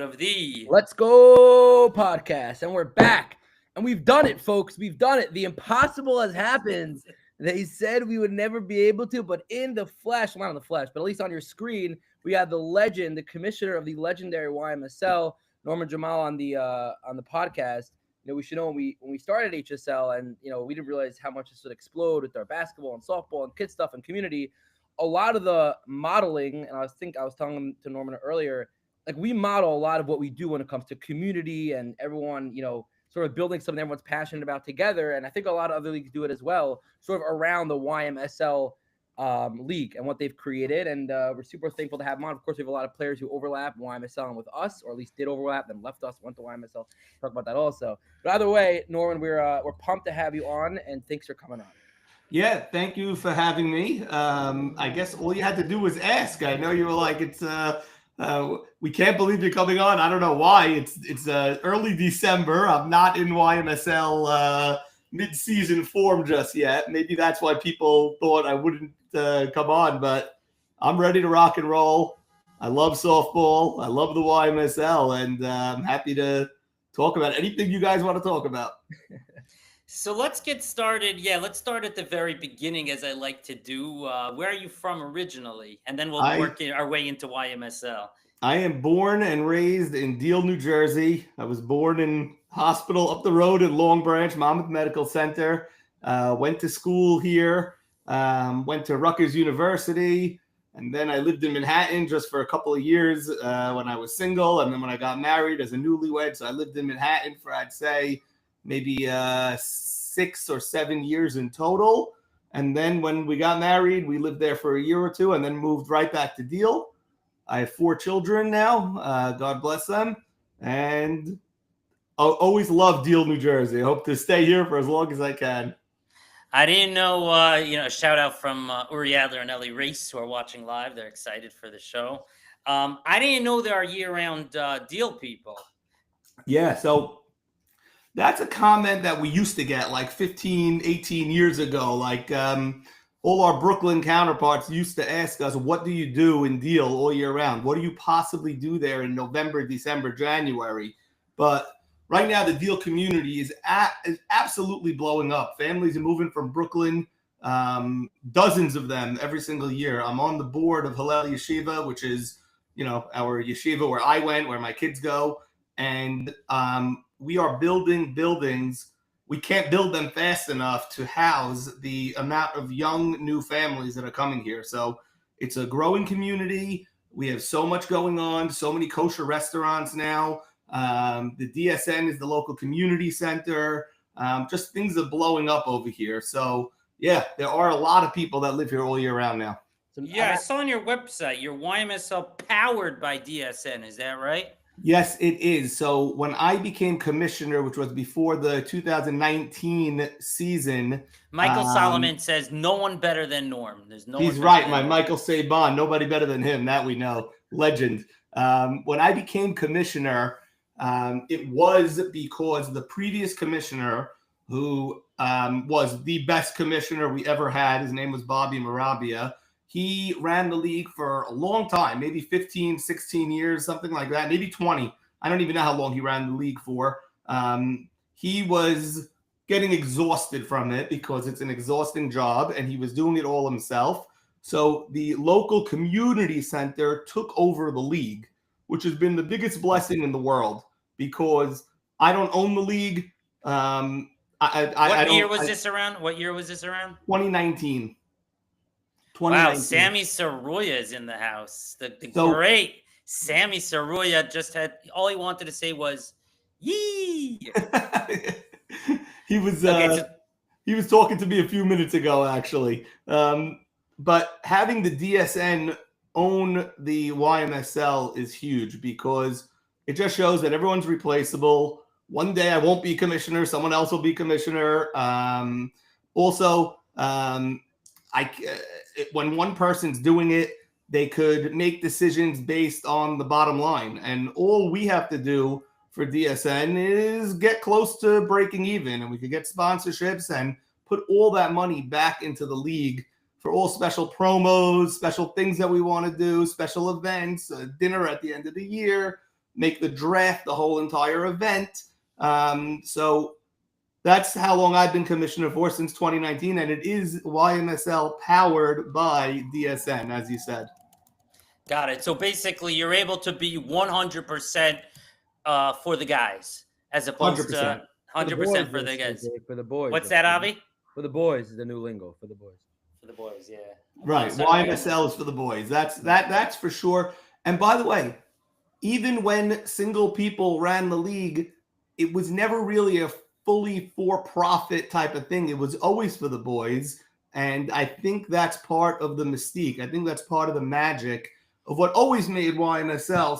of the Let's Go podcast. And we're back. And we've done it, folks. We've done it. The impossible has happened. They said we would never be able to, but in the flesh, not in the flesh, but at least on your screen, we have the legend, the commissioner of the legendary YMSL, Norman Jemal on the podcast. We should know when we started HSL, and we didn't realize how much this would explode with our basketball and softball and kid stuff and community. A lot of the modeling, and I was telling to Norman earlier, like we model a lot of what we do when it comes to community and everyone, sort of building something everyone's passionate about together. And I think a lot of other leagues do it as well, sort of around the YMSL league and what they've created. And we're super thankful to have them on. Of course, we have a lot of players who overlap YMSL and with us, or at least did overlap, then left us, went to YMSL. Talk about that also. But either way, Norman, we're pumped to have you on, and thanks for coming on. Yeah, thank you for having me. I guess all you had to do was ask. I know you were like, we can't believe you're coming on. I don't know why. It's early December. I'm not in YMSL mid-season form just yet. Maybe that's why people thought I wouldn't come on, but I'm ready to rock and roll. I love softball. I love the YMSL, and I'm happy to talk about anything you guys want to talk about. So let's get started. Yeah, let's start at the very beginning, as I like to do. Where are you from originally? And then we'll work our way into YMSL. I am born and raised in Deal, New Jersey. I was born in hospital up the road in Long Branch, Monmouth Medical Center. Went to school here, went to Rutgers University, and then I lived in Manhattan just for a couple of years when I was single, and then when I got married as a newlywed. So I lived in Manhattan for, I'd say, maybe 6 or 7 years in total. And then when we got married, we lived there for a year or two and then moved right back to Deal. I have 4 children now. God bless them. And I'll always love Deal, New Jersey. I hope to stay here for as long as I can. I didn't know, a shout out from Uri Adler and Ellie Race who are watching live. They're excited for the show. I didn't know there are year-round Deal people. Yeah, so that's a comment that we used to get like 15, 18 years ago. Like all our Brooklyn counterparts used to ask us, what do you do in Deal all year round? What do you possibly do there in November, December, January? But right now, the Deal community is absolutely blowing up. Families are moving from Brooklyn, dozens of them every single year. I'm on the board of Hillel Yeshiva, which is, our yeshiva where I went, where my kids go. And we are building buildings. We can't build them fast enough to house the amount of young new families that are coming here. So it's a growing community. We have so much going on, so many kosher restaurants now. The DSN is the local community center. Just things are blowing up over here. So yeah, there are a lot of people that live here all year round now. Yeah, I saw on your website, your YMSL powered by DSN. Is that right? Yes, it is. So when I became commissioner, which was before the 2019 season, Michael Solomon says no one better than Norm. There's no. He's right, my Michael Saban. Nobody better than him. That we know. Legend. When I became commissioner, it was because the previous commissioner, who was the best commissioner we ever had, his name was Bobby Marabia. He ran the league for a long time, maybe 15, 16 years, something like that, maybe 20. I don't even know how long he ran the league for. He was getting exhausted from it because it's an exhausting job, and he was doing it all himself. So the local community center took over the league, which has been the biggest blessing in the world because I don't own the league. What year was this around? 2019. Wow, Sammy Saroya is in the house. The great Sammy Saroya just had, all he wanted to say was, yee! He was talking to me a few minutes ago, actually. But having the DSN own the YMSL is huge because it just shows that everyone's replaceable. One day I won't be commissioner. Someone else will be commissioner. When one person's doing it, they could make decisions based on the bottom line. And all we have to do for DSN is get close to breaking even, and we could get sponsorships and put all that money back into the league for all special promos, special things that we want to do, special events, dinner at the end of the year, make the draft the whole entire event. So that's how long I've been commissioner for, since 2019, and it is YMSL powered by DSN, as you said. Got it. So basically, you're able to be 100% for the guys, as opposed to 100% for the guys. For the boys. What's that, Avi? For the boys is the new lingo. For the boys. For the boys, yeah. Right. YMSL is for the boys. That's for sure. And by the way, even when single people ran the league, it was never really a fully for-profit type of thing. It was always for the boys. And I think that's part of the mystique. I think that's part of the magic of what always made YMSL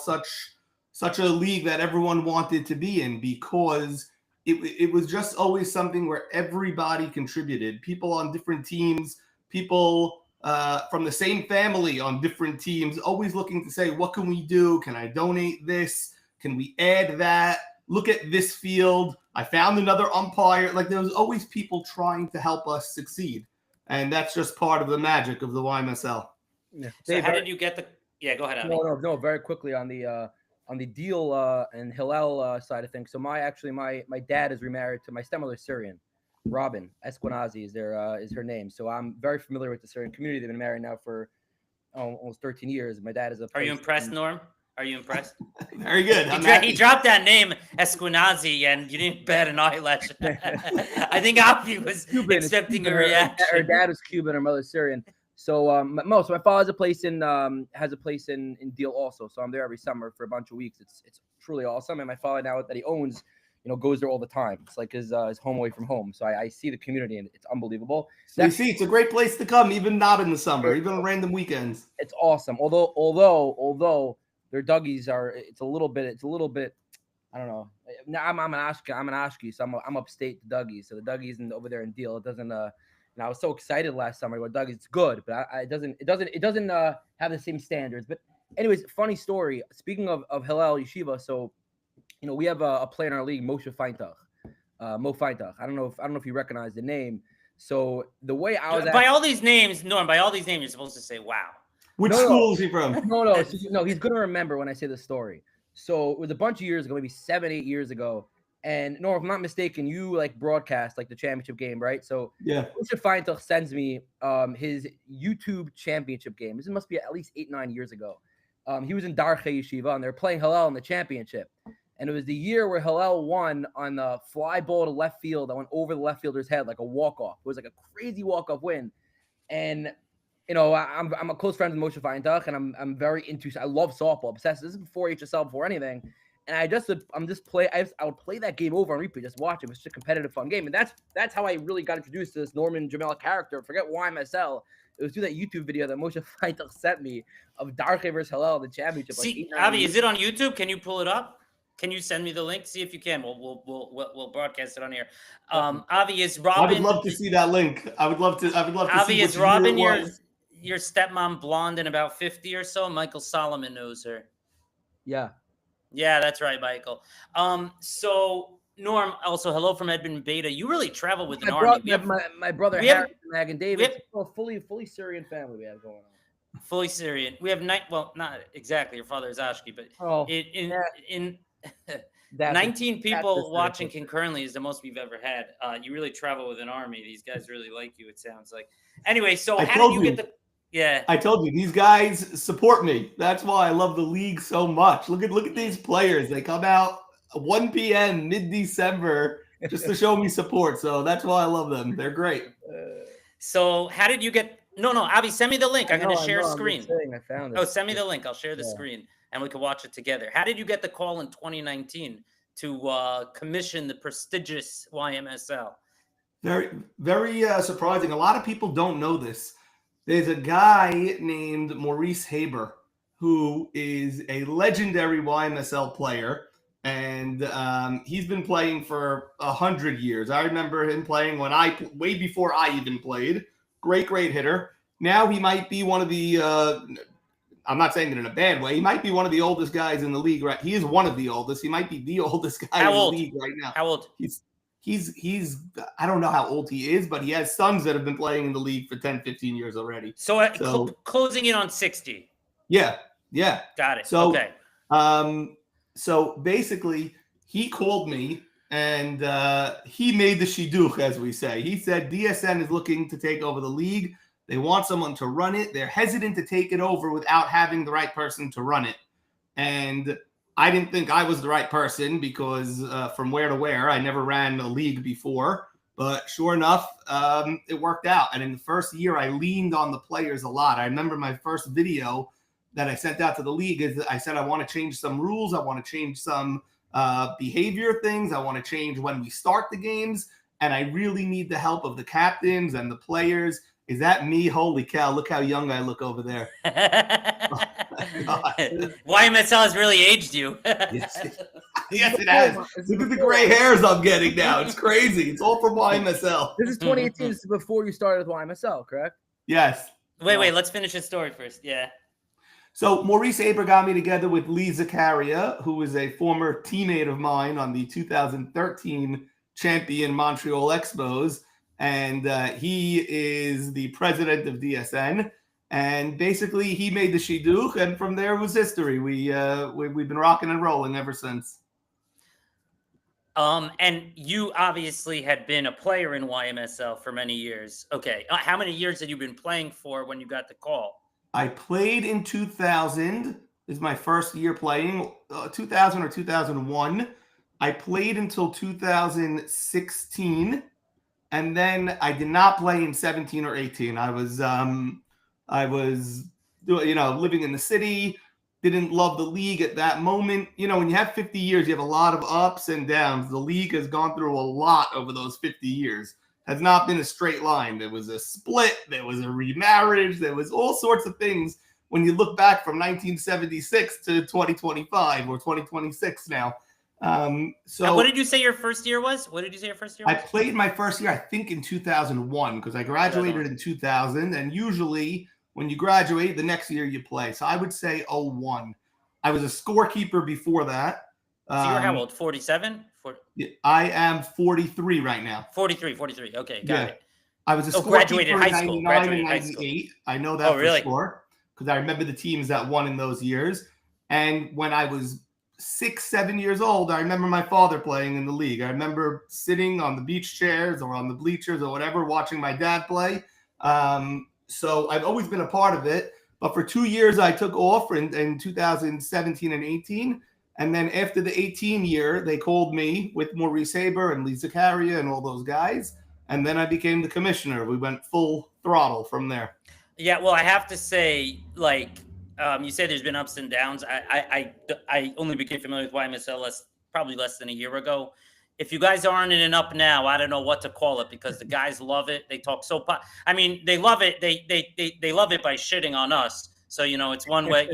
such a league that everyone wanted to be in, because it was just always something where everybody contributed. People on different teams, people from the same family on different teams, always looking to say, what can we do? Can I donate this? Can we add that? Look at this field. I found another umpire. Like, there was always people trying to help us succeed. And that's just part of the magic of the YMSL. Yeah. So Dave, how did you get the? Yeah, go ahead, Avi. No. Very quickly on the deal and Hillel side of things. So my dad is remarried to my stepmother Syrian, Robin Esquenazi is her name. So I'm very familiar with the Syrian community. They've been married now for almost 13 years. My dad is a. Are you impressed, Norm? Are you impressed? Very good. He dropped that name, Esquenazi, and you didn't bat an eyelash. I think Avi was accepting a reaction. Her dad was Cuban, her mother's Syrian. So my father has a place in Deal also. So I'm there every summer for a bunch of weeks. It's truly awesome. And my father, now that he owns, goes there all the time. It's like his home away from home. So I see the community, and it's unbelievable. So you see, it's a great place to come, even not in the summer, even on random weekends. It's awesome. Although their Dougies are, it's a little bit. I don't know. I'm an Ashki, so I'm upstate Dougies. So the Dougies over there in Deal, it doesn't. And I was so excited last summer about Dougies. It's good, but it doesn't have the same standards. But anyways, funny story. Speaking of Hillel Yeshiva, so we have a player in our league, Moshe Feintach, Mo Feintach. I don't know if you recognize the name. So the way I was by all these names, Norm, by all these names, you're supposed to say, "Wow." Which school is he from? No, he's gonna remember when I say the story. So it was a bunch of years ago, maybe 7-8 years ago. And no, if I'm not mistaken, you broadcast the championship game, right? So yeah, Moshe Feintach sends me his YouTube championship game. This must be at least 8-9 years ago. He was in Darche Yeshiva, and they're playing Hillel in the championship. And it was the year where Hillel won on the fly ball to left field that went over the left fielder's head like a walk-off. It was like a crazy walk-off win. And I'm a close friend with Moshe Feintach, and I'm very into. I love softball. Obsessed. This is before HSL, before anything. And I would play that game over on replay, just watch it. It was just a competitive, fun game. And that's how I really got introduced to this Norman Jemal character. Forget YMSL. It was through that YouTube video that Moshe Feintach sent me of Darche versus Hillel in the championship. See, Avi, is it on YouTube? Can you pull it up? Can you send me the link? See if you can. We'll broadcast it on here. Avi, is Robin? I would love to see that link. I would love to Avi, see. Is Robin your stepmom blonde and about 50 or so? Michael Solomon knows her. Yeah. Yeah, that's right, Michael. So Norm, also hello from Edmund Beta. You really travel with an army. My brother Harry, Mag, and David. It's a fully Syrian family we have going on. Fully Syrian. We have not exactly. Your father is Ashki, but in 19 people watching concurrently is the most we've ever had. You really travel with an army. These guys really like you, it sounds like. Anyway, so how did you get the? Yeah, I told you, these guys support me. That's why I love the league so much. Look at these players. They come out 1 p.m. mid-December just to show me support. So that's why I love them. They're great. So how did you get? No, Avi, send me the link. I'm going to share a screen. I found it. Oh, send me the link. I'll share the screen, and we can watch it together. How did you get the call in 2019 to commission the prestigious YMSL? Very, very surprising. A lot of people don't know this. There's a guy named Maurice Haber who is a legendary YMSL player, and he's been playing for 100 years. I remember him playing way before I even played. Great hitter. Now he might be one of the I'm not saying it in a bad way. He might be one of the oldest guys in the league, right? He is one of the oldest. He might be the oldest guy in the league right now. How old? He's I don't know how old he is, but he has sons that have been playing in the league for 10, 15 years already. So closing in on 60. Yeah. Got it. So, okay. so basically, he called me and he made the shidduch, as we say. He said DSN is looking to take over the league. They want someone to run it. They're hesitant to take it over without having the right person to run it. And I didn't think I was the right person because from where to where, I never ran a league before. But sure enough, it worked out. And in the first year, I leaned on the players a lot. I remember my first video that I sent out to the league is I said, I want to change some rules. I want to change some behavior things. I want to change when we start the games. And I really need the help of the captains and the players. Is that me? Holy cow. Look how young I look over there. YMSL has really aged you. Yes, it has. Look at the gray hairs I'm getting now. It's crazy. It's all from YMSL. This is 2018. This is before you started with YMSL, correct? Yes. Wait. Let's finish the story first. Yeah. So Maurice Aber got me together with Lee Zakaria, who is a former teammate of mine on the 2013 champion Montreal Expos. And he is the president of DSN. And basically, he made the shidduch, and from there was history. We've been rocking and rolling ever since. And you obviously had been a player in YMSL for many years. Okay, how many years had you been playing for when you got the call? I played in 2000. This is my first year playing. 2000 or 2001. I played until 2016, and then I did not play in 17 or 18. I was, living in the city, didn't love the league at that moment. When you have 50 years, you have a lot of ups and downs. The league has gone through a lot over those 50 years. Has not been a straight line. There was a split. There was a remarriage. There was all sorts of things when you look back from 1976 to 2025 or 2026 now. So what did you say your first year was? I played my first year, I think, in 2001 because I graduated in 2000, and usually when you graduate, the next year you play. So I would say 01. I was a scorekeeper before that. So you're how old? 47? I am 43 right now. 43. Okay, got it. I was a scorekeeper graduated in high school. 99 and 98. I know that for sure because I remember the teams that won in those years. And when I was 6-7 years old, I remember my father playing in the league. I remember sitting on the beach chairs or on the bleachers or whatever, watching my dad play. So I've always been a part of it. But for 2 years, I took off in 2017 and 18. And then after the 18 year, they called me with Maurice Aber and Lee Zakaria and all those guys. And then I became the commissioner. We went full throttle from there. Yeah, well, I have to say, you say there's been ups and downs. I only became familiar with YMSL probably less than a year ago. If you guys aren't in an up now, I don't know what to call it because the guys love it. They talk they love it. They love it by shitting on us. So, it's one way,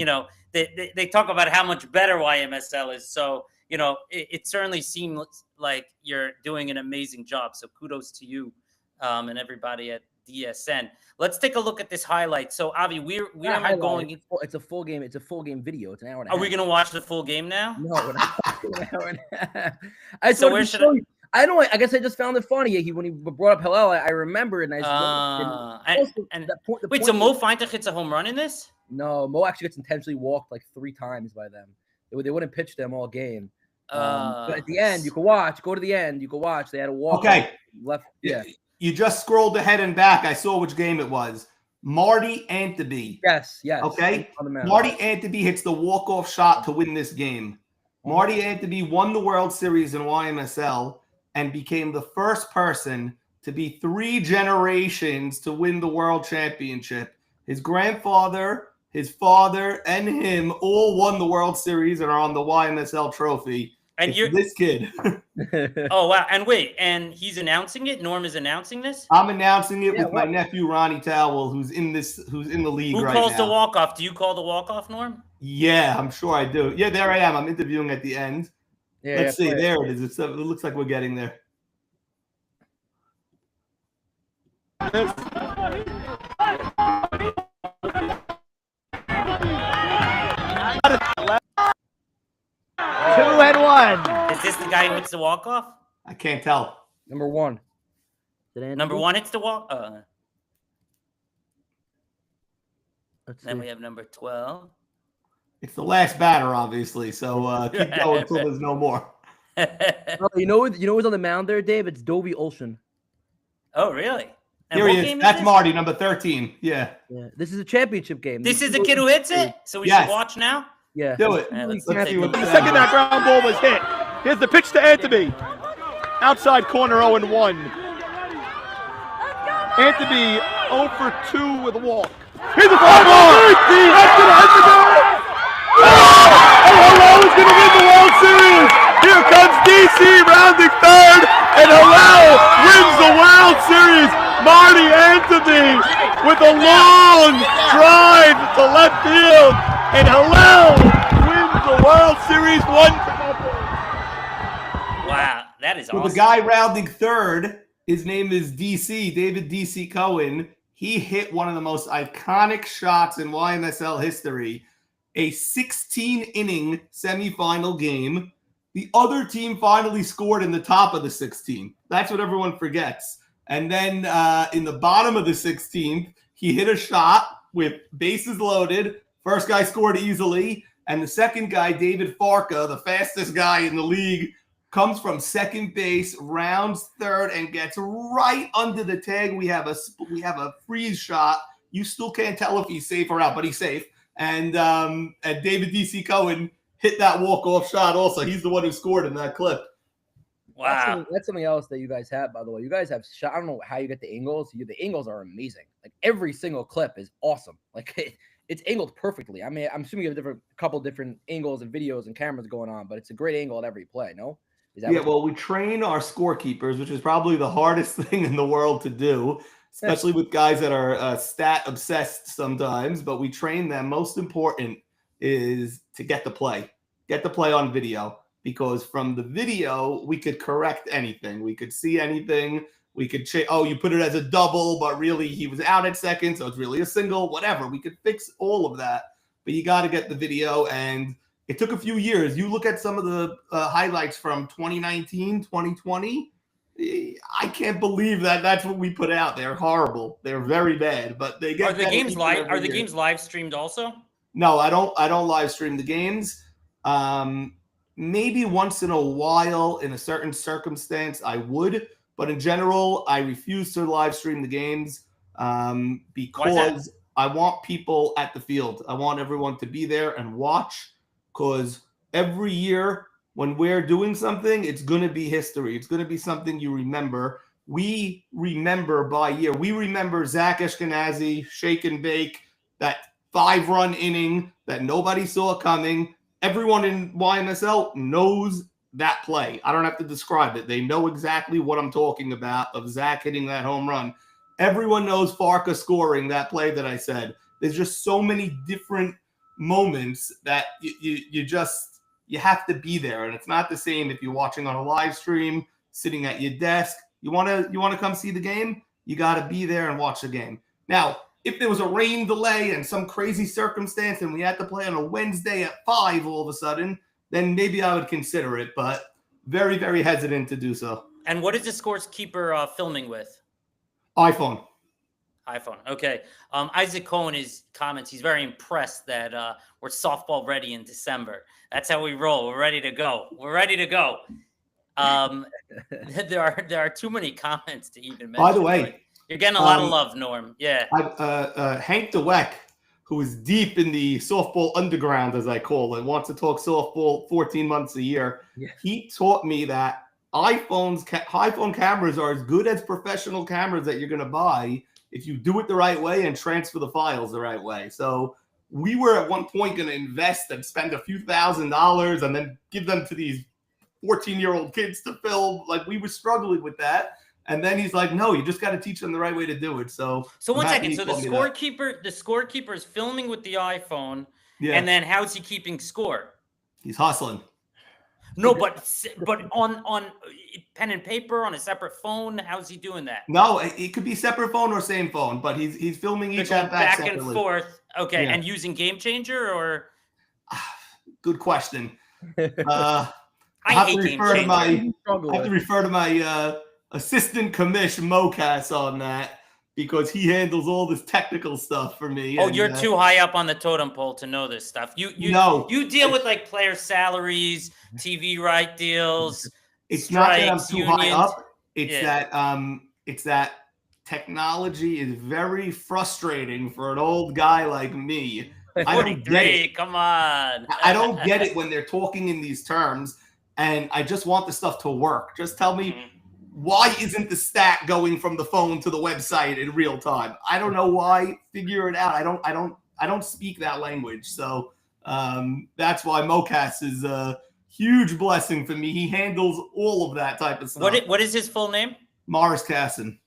they talk about how much better YMSL is. So, it certainly seems like you're doing an amazing job. So kudos to you and everybody at DSN. Let's take a look at this highlight. So Avi, we're going. It's a full game. It's a full game video. It's an hour and a half. Are we going to watch the full game now? No, we're not watching an hour and a half. I don't know. I guess I just found it funny. When he brought up Hillel, I remember it. Wait, so Mo Feintrich hits a home run in this? No, Mo actually gets intentionally walked like 3 times by them. They wouldn't pitch them all game. But at the end, you can watch. Go to the end. You can watch. They had a walk. Okay. Left. Yeah. You just scrolled ahead and back. I saw which game it was. Marty Anteby. Yes. Okay. Marty Anteby hits the walk-off shot to win this game. Marty Anteby won the World Series in YMSL and became the first person to be 3 generations to win the World Championship. His grandfather, his father, and him all won the World Series and are on the YMSL trophy. And you're this kid. Oh, wow. And wait, and he's announcing it? Norm is announcing this? I'm announcing it with my nephew, Ronnie Towell, who's in the league right now. Who calls the walk-off? Do you call the walk-off, Norm? Yeah, I'm sure I do. Yeah, there I am. I'm interviewing at the end. Yeah, let's see. There it is. It looks like we're getting there. Two and one. Is this the guy who hits the walk-off? I can't tell. Number 1. Number 1 hits the walk. Let's then see. We have number 12. It's the last batter, obviously. So keep going until there's no more. Oh, you know who's on the mound there, Dave? It's Dovey Olsson. Oh, really? And Here he is. That's Marty, number 13. Yeah. This is a championship game. This is the kid who hits it? So we should watch now? Yeah. Do it. Let's see what the second that ground ball was hit. Here's the pitch to Anthony. Outside corner 0-1. Anthony 0 for 2 with a walk. Here's the fly ball. That's going to hit the goal. And Hillel is going to win the World Series. Here comes DC rounding third, and Hillel wins the World Series. Marty Anthony with a long drive to left field, and Hillel wins the World Series 1. Wow, that is awesome. The guy rounding third, his name is DC, David DC Cohen. He hit one of the most iconic shots in YMSL history, a 16-inning semifinal game. The other team finally scored in the top of the 16th. That's what everyone forgets. And then in the bottom of the 16th, he hit a shot with bases loaded. First guy scored easily. And the second guy, David Farka, the fastest guy in the league, comes from second base, rounds third, and gets right under the tag. We have a freeze shot. You still can't tell if he's safe or out, but he's safe. And David DC Cohen hit that walk-off shot also. He's the one who scored in that clip. Wow. That's something else that you guys have, by the way. You guys have shot. I don't know how you get the angles. The angles are amazing. Like, every single clip is awesome. Like, it's angled perfectly. I mean, I'm assuming you have a couple different angles and videos and cameras going on, but it's a great angle at every play, no? Well, we train our scorekeepers, which is probably the hardest thing in the world to do, especially with guys that are stat obsessed sometimes, but we train them. Most important is to get the play on video, because from the video, we could correct anything. We could see anything. We could change, you put it as a double, but really he was out at second, so it's really a single, whatever. We could fix all of that, but you got to get the video, and it took a few years. You look at some of the highlights from 2019, 2020. I can't believe that's what we put out. They're horrible. They're very bad. But they get. Are the games live? Are the games live streamed also? No, I don't live stream the games. Maybe once in a while, in a certain circumstance, I would. But in general, I refuse to live stream the games because I want people at the field. I want everyone to be there and watch. Because every year when we're doing something, it's going to be history. It's going to be something you remember. We remember by year. We remember Zach Ashkenazi, shake and bake, that 5-run inning that nobody saw coming. Everyone in YMSL knows that play. I don't have to describe it. They know exactly what I'm talking about, of Zach hitting that home run. Everyone knows Farka scoring that play that I said. There's just so many different moments that you have to be there, and it's not the same if you're watching on a live stream, sitting at your desk. You want to come see the game, you got to be there and watch the game. Now, if there was a rain delay and some crazy circumstance and we had to play on a Wednesday at 5 all of a sudden, then maybe I would consider it, but very, very hesitant to do so. And what is the scorekeeper filming with? iPhone. Okay. Isaac Cohen comments, he's very impressed that we're softball ready in December. That's how we roll. We're ready to go. There are too many comments to even mention. By the way, you're getting a lot of love, Norm. Yeah. Hank DeWeck, who is deep in the softball underground, as I call it, wants to talk softball 14 months a year. Yeah. He taught me that iPhone cameras are as good as professional cameras that you're going to buy if you do it the right way and transfer the files the right way. So we were at one point going to invest and spend a few $1,000s and then give them to these 14-year-old kids to film. Like, we were struggling with that. And then he's like, no, you just got to teach them the right way to do it. So 1 second. So the scorekeeper is filming with the iPhone. Yeah. And then how's he keeping score? He's hustling. No, but on pen and paper, on a separate phone, how's he doing that? No, it could be separate phone or same phone, but he's filming each at back separately. And forth. Okay, yeah. And using Game Changer or? Good question. I hate Game Changer. I have to refer to my assistant commish Mocas on that. because he handles all this technical stuff for me. Oh, you're too high up on the totem pole to know this stuff. You deal with like player salaries, TV right deals. It's strikes, not that I'm too unions. high up. It's that technology is very frustrating for an old guy like me. I don't get it. Come on. I don't get it when they're talking in these terms, and I just want the stuff to work. Just tell me, why isn't the stat going from the phone to the website in real time? I don't know why. Figure it out. I don't speak that language, so that's why Mocas is a huge blessing for me. He handles all of that type of stuff. What is his full name? Morris Casson.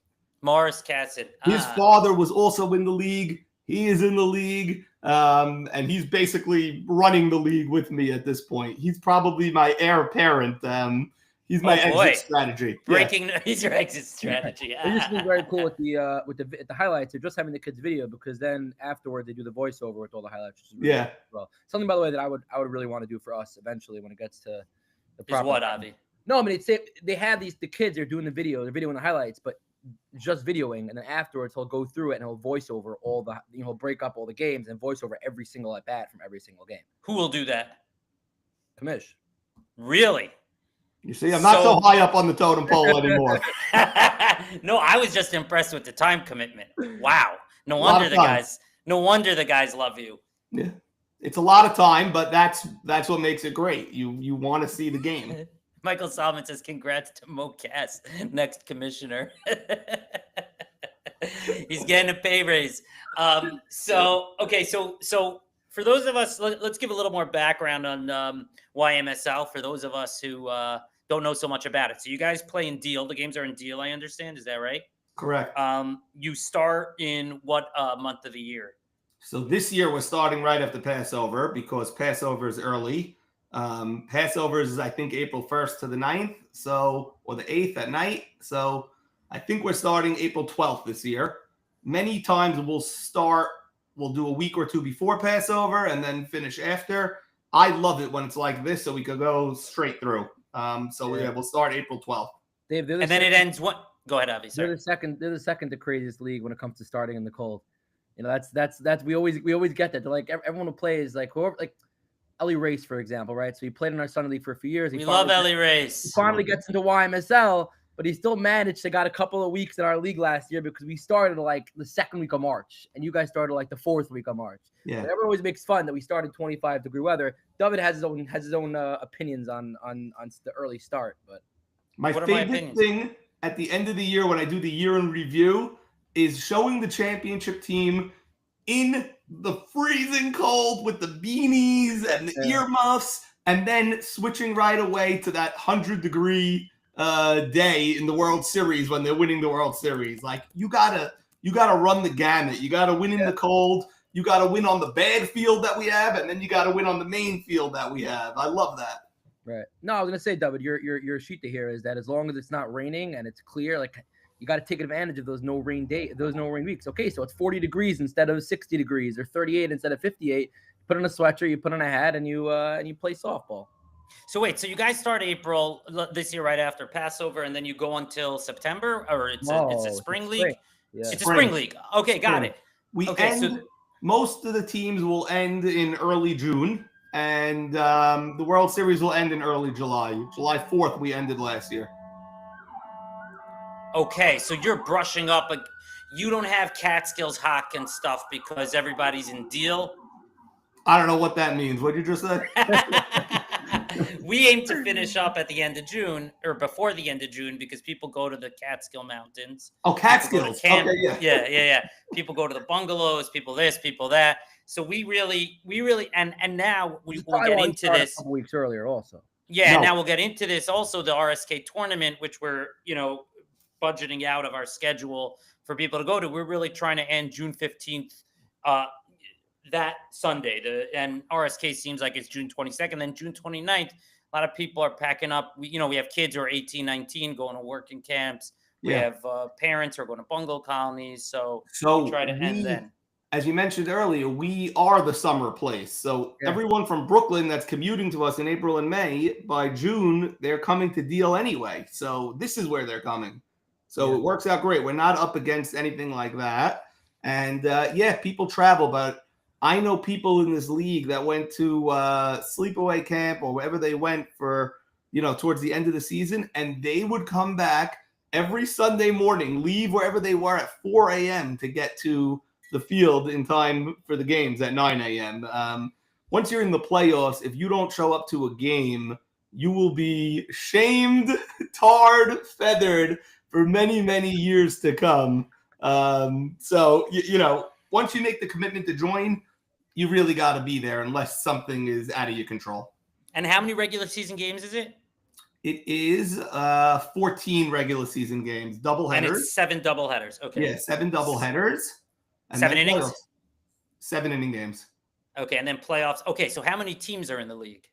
Morris Casson. His father was also in the league. He is in the league, and he's basically running the league with me at this point. He's probably my heir apparent. He's my exit strategy. He's your exit strategy. It used to be very cool with the highlights. They're just having the kids video, because then afterward they do the voiceover with all the highlights. Which is really cool as well. Something, by the way, that I would really want to do for us eventually when it gets to the proper. Is what, Avi? No, I mean they have the kids. They're doing the video. They're videoing the highlights, but just videoing, and then afterwards he'll go through it and he'll voice over all the he'll break up all the games and voice over every single at bat from every single game. Who will do that? Commish. Really? You see, I'm not so high up on the totem pole anymore. No, I was just impressed with the time commitment. Wow. No wonder the guys love you. Yeah. It's a lot of time, but that's what makes it great. You want to see the game. Michael Solomon says, congrats to Mocas, next commissioner. He's getting a pay raise. So for those of us, let's give a little more background on YMSL for those of us who don't know so much about it. So you guys play in Deal. The games are in Deal, I understand. Is that right? Correct. You start in what month of the year? So this year we're starting right after Passover, because Passover is early. Passover is, I think, April 1st to the 9th, or the 8th at night. So I think we're starting April 12th this year. Many times we'll do a week or two before Passover and then finish after. I love it when it's like this, so we could go straight through. We'll start April 12th. And then it ends what? Go ahead, Avi. They're the second to craziest league when it comes to starting in the cold. You know, that's we always get that. They're like, everyone who plays, like whoever, like Ellie Race, for example, right? So he played in our Sunday League for a few years. We love Ellie Race. He finally gets into YMSL, but he still managed to got a couple of weeks in our league last year, because we started like the second week of March, and you guys started like the fourth week of March. Yeah, but everyone always makes fun that we started 25-degree weather. David has his own opinions on the early start, but my favorite thing at the end of the year when I do the year in review is showing the championship team in the freezing cold with the beanies and the earmuffs, and then switching right away to that 100-degree day in the World Series when they're winning the World Series. Like you gotta run the gamut. You gotta win in the cold. You gotta win on the bad field that we have, and then you gotta win on the main field that we have. I love that. Right. No, I was gonna say, David, your sheet to here is that as long as it's not raining and it's clear, like you got to take advantage of those no rain weeks. Okay, so it's 40 degrees instead of 60 degrees, or 38 instead of 58. Put on a sweatshirt, you put on a hat, and you play softball. So wait, so you guys start April this year right after Passover, and then you go until September, or it's a spring league? Yeah. It's a spring league. Okay, got it. Most of the teams will end in early June, and the World Series will end in early July. July 4th we ended last year. Okay, so you're brushing up. You don't have Catskills Hawk and stuff because everybody's in Deal? I don't know what that means. What did you just say? We aim to finish up at the end of June, or before the end of June, because people go to the Catskill Mountains. Oh, Catskills. Okay, yeah. Yeah. People go to the bungalows, people this, people that. So we really, and now we'll get into this. A couple weeks earlier also. Yeah, now we'll get into this. Also, the RSK tournament, which we're, budgeting out of our schedule for people to go to. We're really trying to end June 15th, that Sunday. And RSK seems like it's June 22nd. Then June 29th, a lot of people are packing up. We have kids who are 18, 19 going to working camps. We have parents who are going to bungalow colonies. So we try to end then. As you mentioned earlier, we are the summer place. So everyone from Brooklyn that's commuting to us in April and May, by June, they're coming to Deal anyway. So this is where they're coming. So it works out great. We're not up against anything like that. And people travel, but I know people in this league that went to sleepaway camp or wherever they went for, towards the end of the season, and they would come back every Sunday morning, leave wherever they were at 4 a.m. to get to the field in time for the games at 9 a.m. Once you're in the playoffs, if you don't show up to a game, you will be shamed, tarred, feathered for many, many years to come. So once you make the commitment to join, you really got to be there unless something is out of your control. And how many regular season games is it? It is 14 regular season games, doubleheaders. And it's 7 doubleheaders. Okay. Yeah, 7 doubleheaders. And 7 innings? 7 inning games. Okay, and then playoffs. Okay, so how many teams are in the league?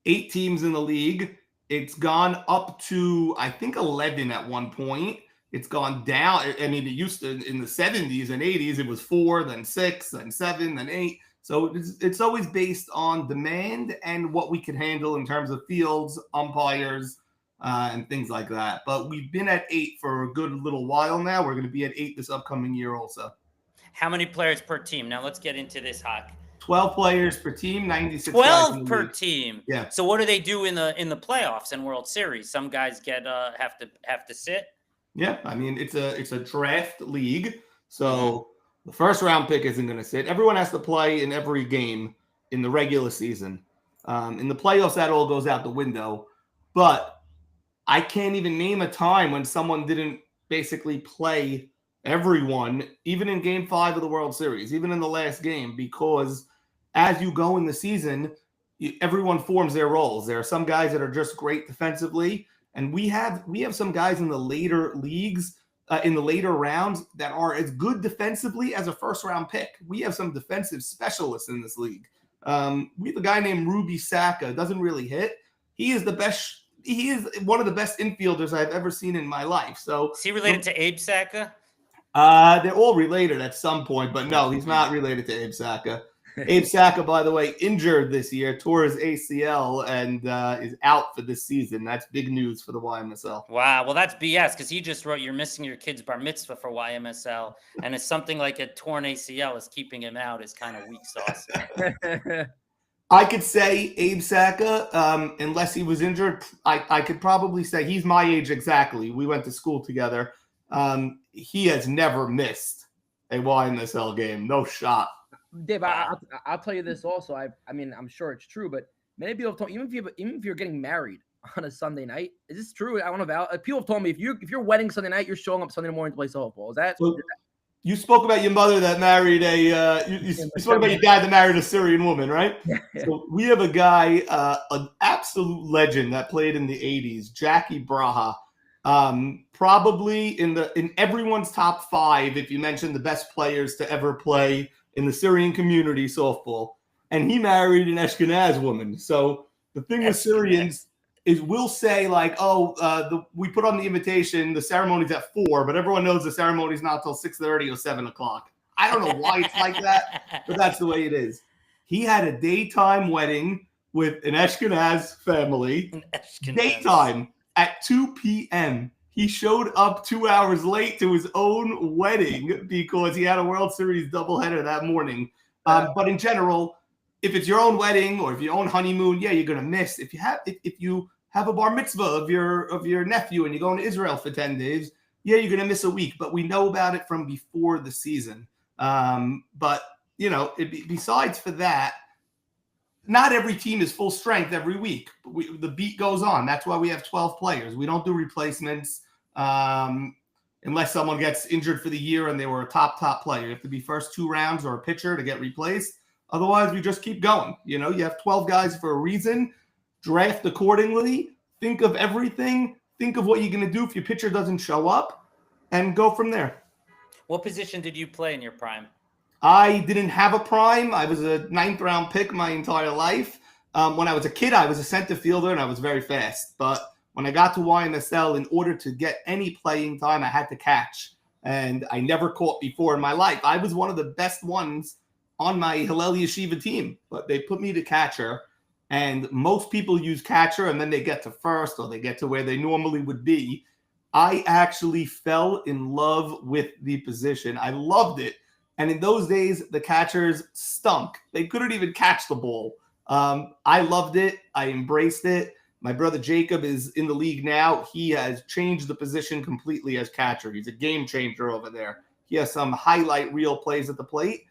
8 teams in the league. It's gone up to, I think, 11 at one point. It's gone down. I mean, it used to, in the 70s and 80s, it was 4, then 6, then 7, then 8. So it's always based on demand and what we can handle in terms of fields, umpires, and things like that. But we've been at 8 for a good little while now. We're going to be at 8 this upcoming year also. How many players per team? Now let's get into this, Hawk. 12 players per team, 96 12 per team. Yeah. So what do they do in the playoffs and World Series? Some guys have to sit. Yeah, I mean it's a draft league, so the first round pick isn't going to sit. Everyone has to play in every game in the regular season. In the playoffs, that all goes out the window. But I can't even name a time when someone didn't basically play everyone, even in Game 5 of the World Series, even in the last game, because as you go in the season, everyone forms their roles. There are some guys that are just great defensively, and we have some guys in the later leagues, in the later rounds, that are as good defensively as a first-round pick. We have some defensive specialists in this league. We have a guy named Ruby Saka, doesn't really hit. He is the best. He is one of the best infielders I've ever seen in my life. So is he related to Abe Saka? They're all related at some point, but no, he's not related to Abe Saka. Abe Saka, by the way, injured this year, tore his ACL, and is out for this season. That's big news for the YMSL. Wow. Well, that's BS because he just wrote, "You're missing your kid's bar mitzvah for YMSL," and it's something like a torn ACL is keeping him out is kind of weak sauce. I could say Abe Saka, unless he was injured, I could probably say he's my age exactly. We went to school together. He has never missed a YMSL game. No shot. Dave, I'll tell you this also. I mean, I'm sure it's true, but many people have told, even if you're getting married on a Sunday night, is this true? I don't know. People have told me if you're wedding Sunday night, you're showing up Sunday morning to play softball. Is that? So, you spoke about your mother that married you spoke about your dad that married a Syrian woman, right? Yeah. So we have a guy, an absolute legend that played in the 80s, Jackie Braha. Probably in everyone's top 5 if you mention the best players to ever play in the Syrian community softball. And he married an Ashkenaz woman. So the thing with Syrians is we'll say like, we put on the invitation, the ceremony's at 4, but everyone knows the ceremony's not till 6:30 or 7 o'clock. I don't know why it's like that, but that's the way it is. He had a daytime wedding with an Ashkenaz family. Daytime at 2 p.m. He showed up 2 hours late to his own wedding because he had a World Series doubleheader that morning. But in general, if it's your own wedding or if your own honeymoon, yeah, you're gonna miss. If you have a bar mitzvah of your nephew and you're going to Israel for 10 days, yeah, you're gonna miss a week. But we know about it from before the season. But besides for that, not every team is full strength every week. The beat goes on. That's why we have 12 players. We don't do replacements unless someone gets injured for the year and they were a top player. You have to be first 2 rounds or a pitcher to get replaced. Otherwise, we just keep going. You have 12 guys for a reason. Draft accordingly. Think of everything. Think of what you're going to do if your pitcher doesn't show up and go from there. What position did you play in your prime? I didn't have a prime. I was a 9th round pick my entire life. When I was a kid, I was a center fielder and I was very fast. But when I got to YMSL, in order to get any playing time, I had to catch. And I never caught before in my life. I was one of the best ones on my Hillel Yeshiva team, but they put me to catcher. And most people use catcher and then they get to first or they get to where they normally would be. I actually fell in love with the position. I loved it. And in those days, the catchers stunk. They couldn't even catch the ball. I loved it. I embraced it. My brother Jacob is in the league now. He has changed the position completely as catcher. He's a game changer over there. He has some highlight reel plays at the plate.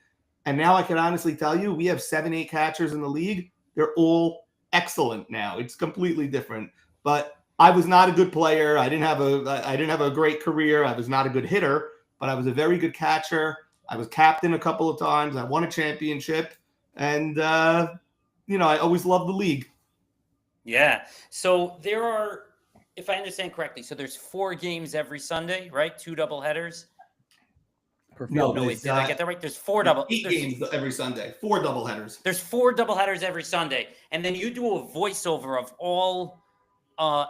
And now I can honestly tell you, we have 7-8 catchers in the league. They're all excellent now. It's completely different. But I was not a good player. I didn't have a great career. I was not a good hitter, but I was a very good catcher. I was captain a couple of times. I won a championship. And, I always loved the league. Yeah. So there are, if I understand correctly, so there's 4 games every Sunday, right? 2 doubleheaders. No, wait, did I get that right? There's 8 games every Sunday, 4 doubleheaders. There's 4 doubleheaders every Sunday. And then you do a voiceover of all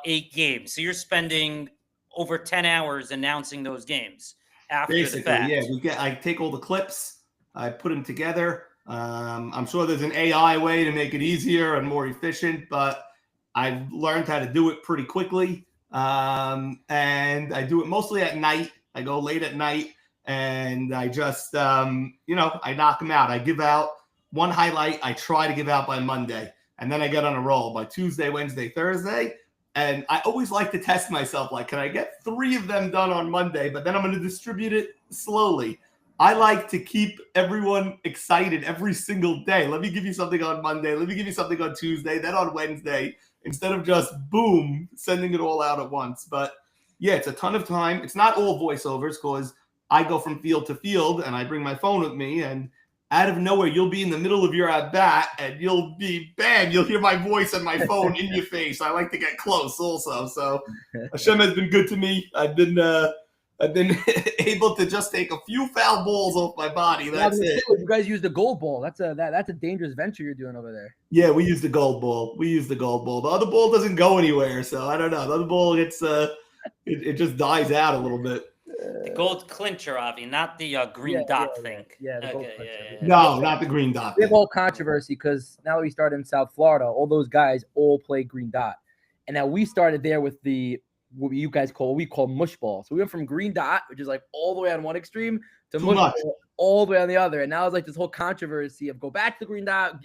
8 games. So you're spending over 10 hours announcing those games after Basically, the fact. Yeah, I take all the clips, I put them together. I'm sure there's an AI way to make it easier and more efficient, but I've learned how to do it pretty quickly. And I do it mostly at night. I go late at night and I just, I knock them out. I give out one highlight. I try to give out by Monday, and then I get on a roll by Tuesday, Wednesday, Thursday. And I always like to test myself. Like, can I get 3 of them done on Monday? But then I'm going to distribute it slowly. I like to keep everyone excited every single day. Let me give you something on Monday. Let me give you something on Tuesday, then on Wednesday, instead of just, boom, sending it all out at once. But, yeah, it's a ton of time. It's not all voiceovers because I go from field to field and I bring my phone with me. And out of nowhere, you'll be in the middle of your at-bat and you'll be, bam, you'll hear my voice and my phone in your face. I like to get close also. So Hashem has been good to me. I've been able to just take a few foul balls off my body. That's it. You guys use the gold ball. That's a dangerous venture you're doing over there. Yeah, we use the gold ball. The other ball doesn't go anywhere, so I don't know. The other ball gets it just dies out a little bit. The gold clincher, Avi, not the green dot thing. Yeah, the gold clincher. Yeah. No, not the green dot. We have all controversy because now that we started in South Florida, all those guys all play green dot, and now we started there with what we call mush ball. So we went from green dot, which is like all the way on one extreme, to mush ball all the way on the other. And now it's like this whole controversy of go back to the green dot.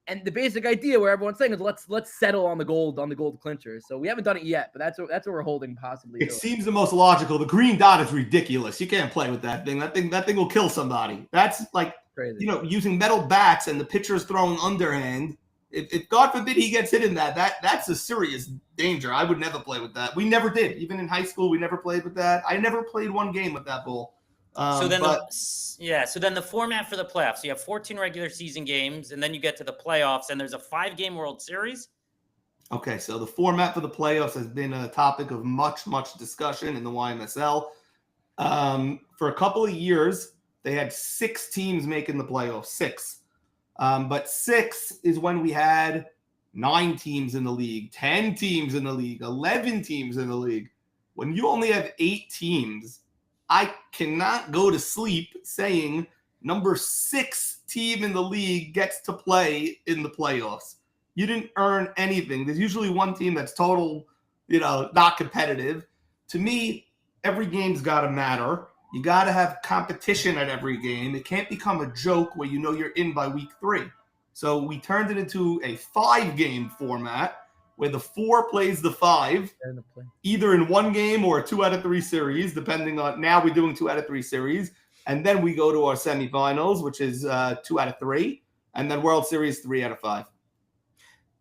And the basic idea where everyone's saying is let's settle on the gold clincher. So we haven't done it yet, but that's what we're holding possibly. It seems the most logical. The green dot is ridiculous. You can't play with that thing. That thing will kill somebody. That's like crazy. Using metal bats and the pitcher's throwing underhand. If God forbid he gets hit in that's a serious danger. I would never play with that. We never did. Even in high school, we never played with that. I never played one game with that ball. So then the format for the playoffs, so you have 14 regular season games, and then you get to the playoffs, and there's a 5-game World Series. Okay, so the format for the playoffs has been a topic of much, much discussion in the YMSL. For a couple of years, they had 6 teams making the playoffs, 6. But 6 is when we had 9 teams in the league, 10 teams in the league, 11 teams in the league. When you only have 8 teams, I cannot go to sleep saying number 6 team in the league gets to play in the playoffs. You didn't earn anything. There's usually one team that's total, not competitive. To me, every game's got to matter. You got to have competition at every game. It can't become a joke where you're in by week 3. So we turned it into a 5-game format where the 4 plays the 5, either in one game or a 2 out of 3 series, depending on, now we're doing 2 out of 3 series. And then we go to our semifinals, which is 2 out of 3, and then World Series 3 out of 5.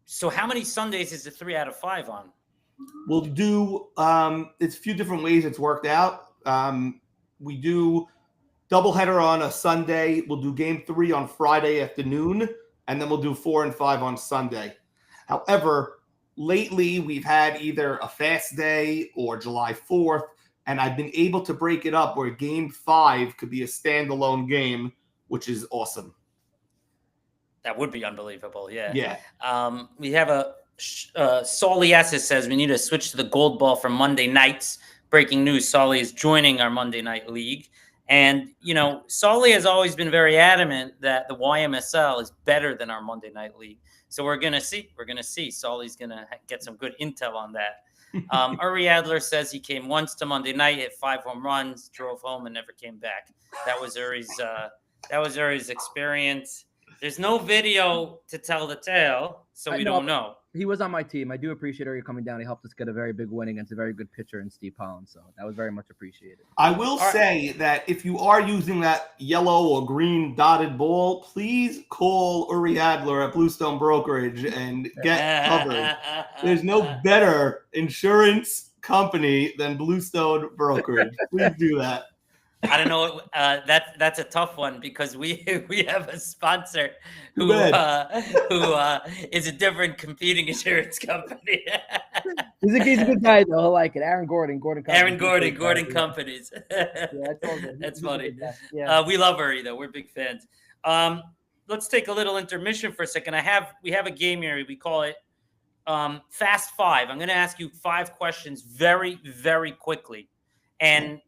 So how many Sundays is the 3 out of 5 on? We'll do, it's a few different ways it's worked out. We do doubleheader on a Sunday. We'll do game 3 on Friday afternoon, and then we'll do 4 and 5 on Sunday. However, lately we've had either a fast day or July 4th, and I've been able to break it up where game 5 could be a standalone game, which is awesome. That would be unbelievable. Yeah. Yeah. We have a Solly S says we need to switch to the gold ball for Monday nights. Breaking news, Solly is joining our Monday night league. And, Solly has always been very adamant that the YMSL is better than our Monday night league. So we're going to see. Solly's going to get some good intel on that. Uri Adler says he came once to Monday night, hit 5 home runs, drove home, and never came back. That was Uri's experience. There's no video to tell the tale, so we don't know. He was on my team. I do appreciate Uri coming down. He helped us get a very big win against a very good pitcher in Steve Holland, so that was very much appreciated. I will say that if you are using that yellow or green dotted ball, please call Uri Adler at Bluestone Brokerage and get covered. There's no better insurance company than Bluestone Brokerage. Please do that. I don't know. That's a tough one because we have a sponsor who is a different competing insurance company. He's a good guy though. I like it. Aaron Gordon Companies. Yeah, that's funny. Yeah. We love Uri though. We're big fans. Let's take a little intermission for a second. We have a game here. We call it Fast Five. I'm going to ask you 5 questions very, very quickly, and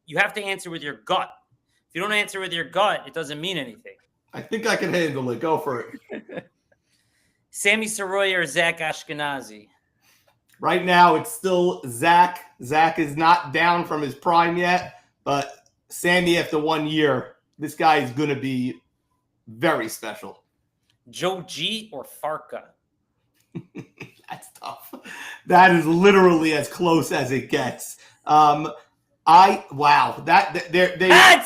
you have to answer with your gut. If you don't answer with your gut, it doesn't mean anything. I think I can handle it. Go for it. Sammy Soroya or Zach Ashkenazi? Right now, it's still Zach. Zach is not down from his prime yet, but Sammy, after 1 year, this guy is going to be very special. Joe G or Farka? That's tough. That is literally as close as it gets. It's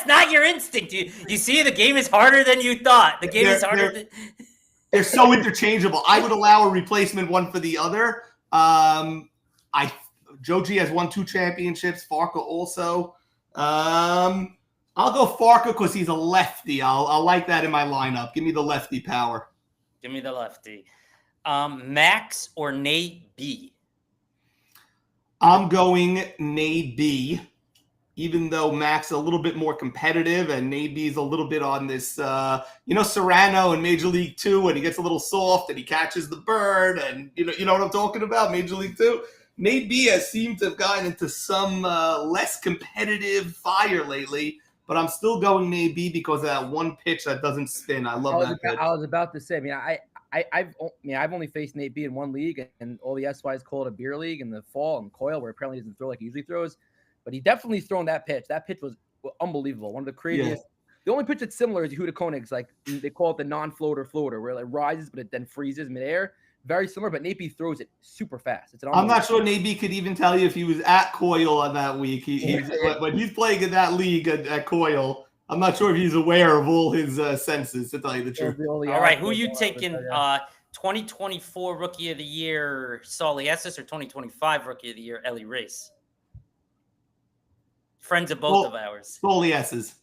not your instinct. You see, the game is harder than you thought. The game is harder. They're so interchangeable. I would allow a replacement one for the other. Joe G has won 2 championships. Farka also. I'll go Farka because he's a lefty. I'll like that in my lineup. Give me the lefty power. Give me the lefty. Max or Nate B? I'm going Nate B. Even though Max is a little bit more competitive and Nate B is a little bit on this, Serrano in Major League 2 and he gets a little soft and he catches the bird and you know what I'm talking about, Major League 2. Nate B has seemed to have gotten into some less competitive fire lately, but I'm still going Nate B because of that one pitch that doesn't spin. I love that pitch. I was about to say, I've only faced Nate B in one league, and all the SYs call it a beer league in the fall and Coyle, where apparently he doesn't throw like he usually throws. But he definitely thrown that pitch. That pitch was unbelievable. One of the craziest. Yeah. The only pitch that's similar is Yehuda Koenig's, like they call it the non-floater, where it rises but it then freezes midair. Very similar, but Nate B throws it super fast. I'm not sure Nate B could even tell you if he was at Coyle on that week. When he's playing in that league at Coyle, I'm not sure if he's aware of all his senses, to tell you the truth. All right, who are you taking? 2024 Rookie of the Year, Solly Estes, or 2025 Rookie of the Year, Ellie Race? Friends of both of ours. Solly Estes.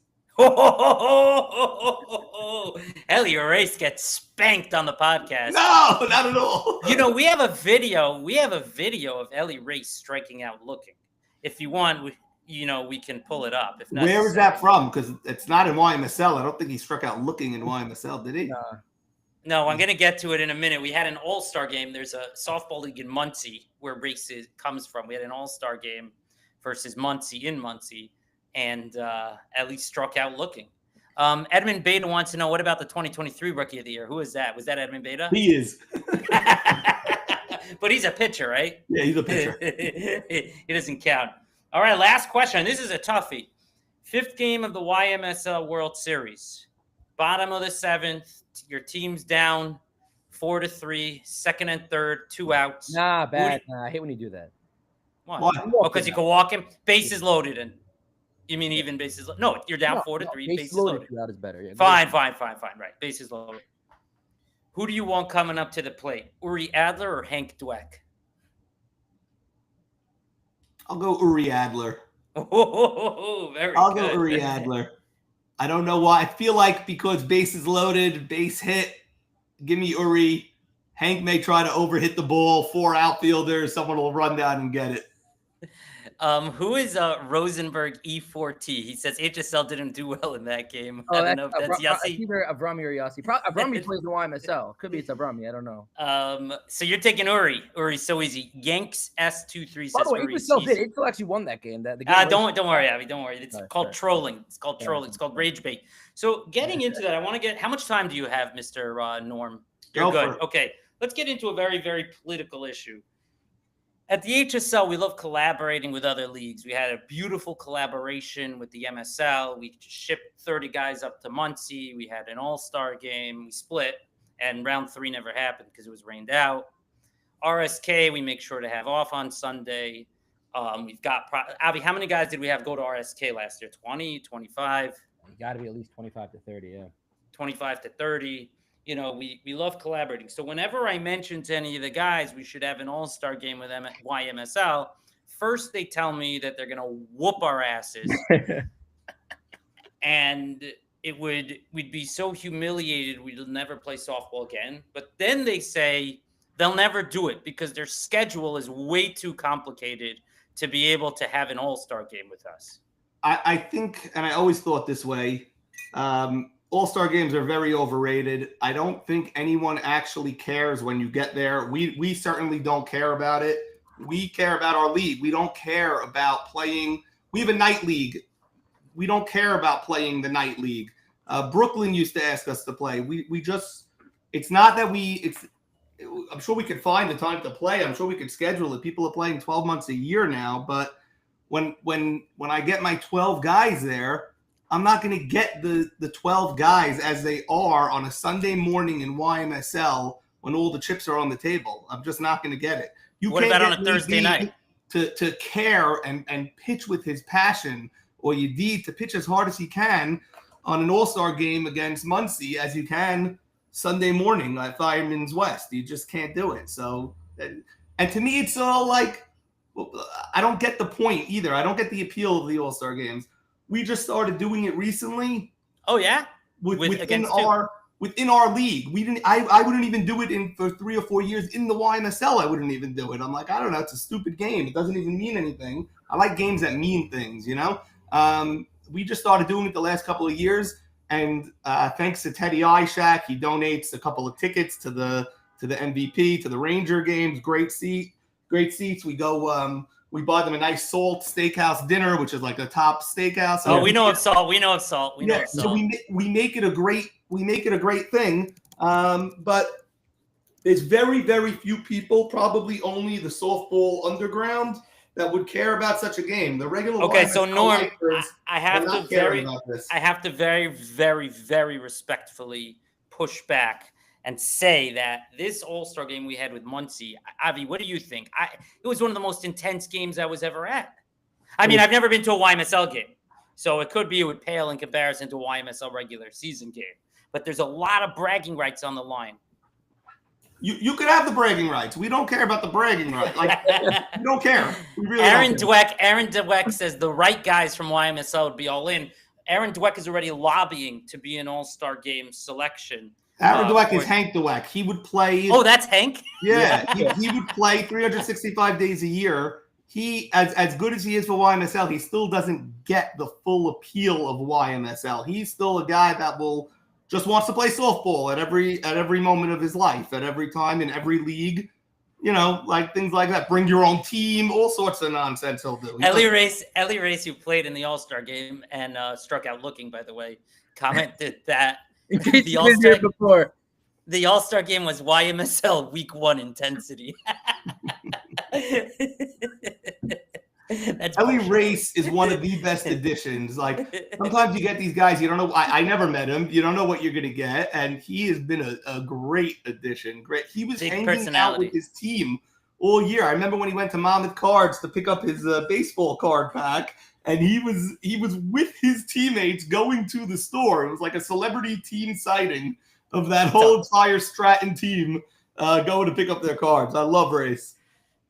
Ellie Race gets spanked on the podcast. No, not at all. We have a video. We have a video of Ellie Race striking out looking. If you want, we can pull it up. If not, where is that from? Because it's not in YMSL. I don't think he struck out looking in YMSL, did he? No, I'm going to get to it in a minute. We had an all-star game. There's a softball league in Muncie where Race comes from. We had an all-star game versus Muncie in Muncie, and at least struck out looking. Edmund Beta wants to know, what about the 2023 Rookie of the Year? Who is that? Was that Edmund Beta? He is. But he's a pitcher, right? Yeah, he's a pitcher. He doesn't count. All right, last question. This is a toughie. 5th game of the YMSL World Series. Bottom of the 7th. Your team's down 4-3. 2nd and 3rd, 2 outs. Bad. I hate when you do that. Why? Because you can walk him. Bases loaded in. You mean even bases loaded? No, you're down 4-3. Bases loaded. That is better. Yeah, fine. Right. Bases loaded. Who do you want coming up to the plate? Uri Adler or Hank Dweck? I'll go Uri Adler. I'll go Uri Adler. I don't know why. I feel like because bases loaded, base hit, give me Uri. Hank may try to overhit the ball. 4 outfielders. Someone will run down and get it. Who is Rosenberg E4T? He says HSL didn't do well in that game. I don't know if that's Yossi. Either Avrami or Yossi. Avrami plays the YMSL. Could be it's Avrami. I don't know. So you're taking Uri. Uri's so easy. Yanks S23 says By the way, Uri. It still actually won that game. The game don't worry, Abby. Don't worry. It's called trolling. It's called trolling. It's called rage bait. So getting into that, I want to get. How much time do you have, Mr. Norm? You're good. Okay. Let's get into a very, very political issue. At the HSL, we love collaborating with other leagues. We had a beautiful collaboration with the MSL. We shipped 30 guys up to Muncie. We had an all-star game. We split, and round 3 never happened because it was rained out. RSK, we make sure to have off on Sunday. We've got Avi, how many guys did we have go to RSK last year? 20, 25? You got to be at least 25 to 30, yeah. 25 to 30. You know, we love collaborating. So whenever I mention to any of the guys we should have an all-star game with them at YMSL, first they tell me that they're going to whoop our asses. And we'd be so humiliated we'd never play softball again. But then they say they'll never do it because their schedule is way too complicated to be able to have an all-star game with us. I think, and I always thought this way, all-star games are very overrated. I don't think anyone actually cares when you get there. We certainly don't care about it. We care about our league. We don't care about playing. We have a night league. We don't care about playing the night league. Brooklyn used to ask us to play. We just, it's not that I'm sure we could find the time to play. I'm sure we could schedule it. People are playing 12 months a year now, but when I get my 12 guys there, I'm not going to get the 12 guys as they are on a Sunday morning in YMSL when all the chips are on the table. I'm just not going to get it. What about on a Thursday night? To care and pitch with his passion, or you need to pitch as hard as he can on an all-star game against Muncie as you can Sunday morning at Fireman's West. You just can't do it. So, and to me, it's all like, I don't get the point either. I don't get the appeal of the all-star games. We just started doing it recently. Oh yeah, within our league. We didn't. I wouldn't even do it for 3 or 4 years in the YMSL. I wouldn't even do it. I'm like, I don't know. It's a stupid game. It doesn't even mean anything. I like games that mean things. You know. We just started doing it the last couple of years, and thanks to Teddy Ishak, he donates a couple of tickets to the MVP, to the Ranger games. Great seats. We go. We buy them a nice Salt Steakhouse dinner, which is like the top steakhouse. Oh, we know of Salt. We know of Salt. So we make it a great thing. But there's very, very few people, probably only the softball underground, that would care about such a game. The regular so Norm, I have to very, very, very respectfully push back and say that this all-star game we had with Muncie, Avi, what do you think? It was one of the most intense games I was ever at. I mean, I've never been to a YMSL game, so it would pale in comparison to a YMSL regular season game. But there's a lot of bragging rights on the line. You could have the bragging rights. We don't care about the bragging rights. Like, we don't care. We really Aaron don't care. Aaron Dweck says the right guys from YMSL would be all in. Aaron Dweck is already lobbying to be an all-star game selection. Aaron Dweck is Hank Dweck. He would play. Oh, that's Hank? Yeah, he would play 365 days a year. He, as good as he is for YMSL, he still doesn't get the full appeal of YMSL. He's still a guy that just wants to play softball at every moment of his life, at every time in every league. You know, like things like that. Bring your own team, all sorts of nonsense he'll do. Ellie Race, who played in the All-Star game and struck out looking, by the way, commented that the All-Star game was YMSL Week 1 intensity. Ellie Race is one of the best additions. Like, sometimes you get these guys, you don't know. I never met him. You don't know what you're going to get. And he has been a great addition. Great. He was hanging out with his team all year. I remember when he went to Monmouth Cards to pick up his baseball card pack. And he was with his teammates going to the store. It was like a celebrity team sighting of that whole entire Stratton team going to pick up their cards. I love Race.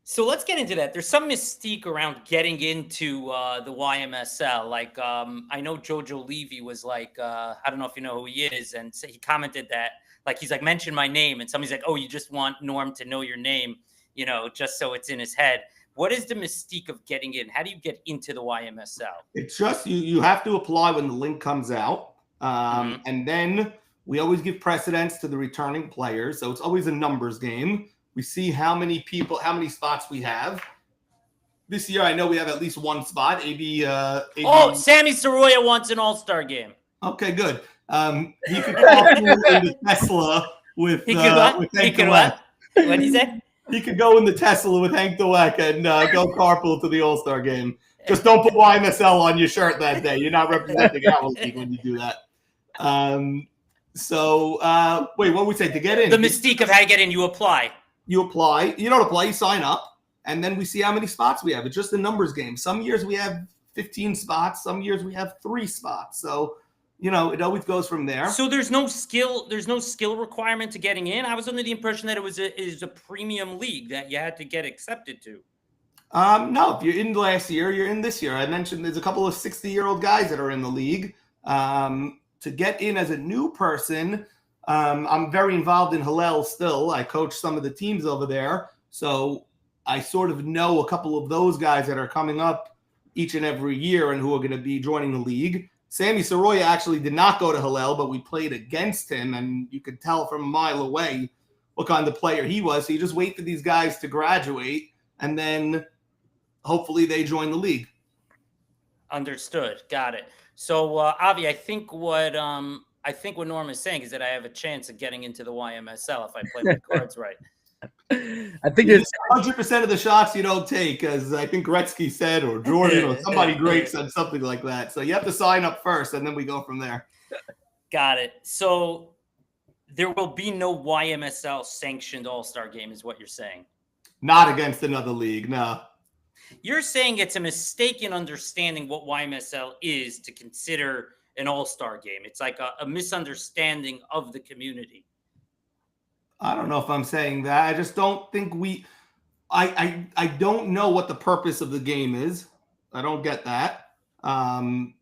So let's get into that. There's some mystique around getting into the YMSL. Like, I know Jojo Levy was like, I don't know if you know who he is, and so he commented that, like, he's like, mention my name, and somebody's like, oh, you just want Norm to know your name, you know, just so it's in his head. What is the mystique of getting in? How do you get into the YMSL? It's just you have to apply when the link comes out, and then we always give precedence to the returning players, so it's always a numbers game. We see how many spots we have. This year, I know we have at least one spot. AB. Sammy Soroya wants an all-star game. Okay, good. He could call through in the Tesla with He could what? What did he say? He could go in the Tesla with Hank Dweck and go carpool to the All-Star game. Just don't put YMSL on your shirt that day. You're not representing our league when you do that. Wait, what we say to get in? The mystique of how to get in, you apply. You apply. You don't apply. You sign up, and then we see how many spots we have. It's just a numbers game. Some years we have 15 spots. Some years we have 3 spots. So, it always goes from there. So there's no skill requirement to getting in. I was under the impression that it is a premium league that you had to get accepted to. No, if you're in last year, you're in this year. I mentioned there's a couple of 60-year-old guys that are in the league. To get in as a new person, I'm very involved in Hillel still. I coach some of the teams over there. So I sort of know a couple of those guys that are coming up each and every year and who are going to be joining the league. Sammy Soroya actually did not go to Hillel, but we played against him, and you could tell from a mile away what kind of player he was. So you just wait for these guys to graduate, and then hopefully they join the league. Understood. Got it. So, Avi, I think what Norm is saying is that I have a chance of getting into the YMSL if I play my cards right. I think there's 100% of the shots you don't take, as I think Gretzky said, or Jordan, or somebody great said something like that. So you have to sign up first, and then we go from there. Got it. So there will be no YMSL sanctioned All-Star game, is what you're saying? Not against another league, no. You're saying it's a mistaken understanding what YMSL is to consider an all-star game. It's like a misunderstanding of the community. I don't know if I'm saying that. I just don't think I don't know what the purpose of the game is. I don't get that.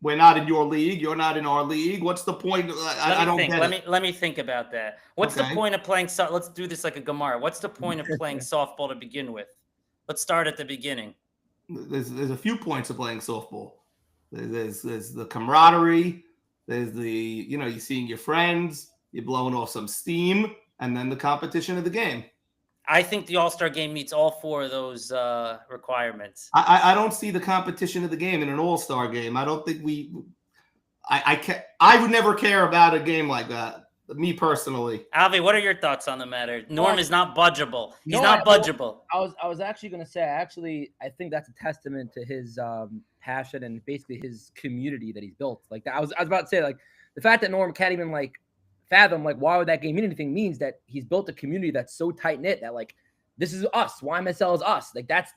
We're not in your league. You're not in our league. What's the point? I don't get it. Let me think about that. What's the point of playing? Let's do this like a Gemara. What's the point of playing softball to begin with? Let's start at the beginning. There's a few points of playing softball. There's the camaraderie. There's the, you're seeing your friends, you're blowing off some steam, and then the competition of the game. I think the All-Star game meets all 4 of those requirements. I don't see the competition of the game in an All-Star game. I don't think I would never care about a game like that. Me personally. Avi, what are your thoughts on the matter? Norm is not budgeable. He's not budgeable. I was actually going to say, I think that's a testament to his passion and basically his community that he's built. Like that, I was about to say, like, the fact that Norm can't even fathom why would that game mean anything means that he's built a community that's so tight knit that this is us. YMSL is us. Like that's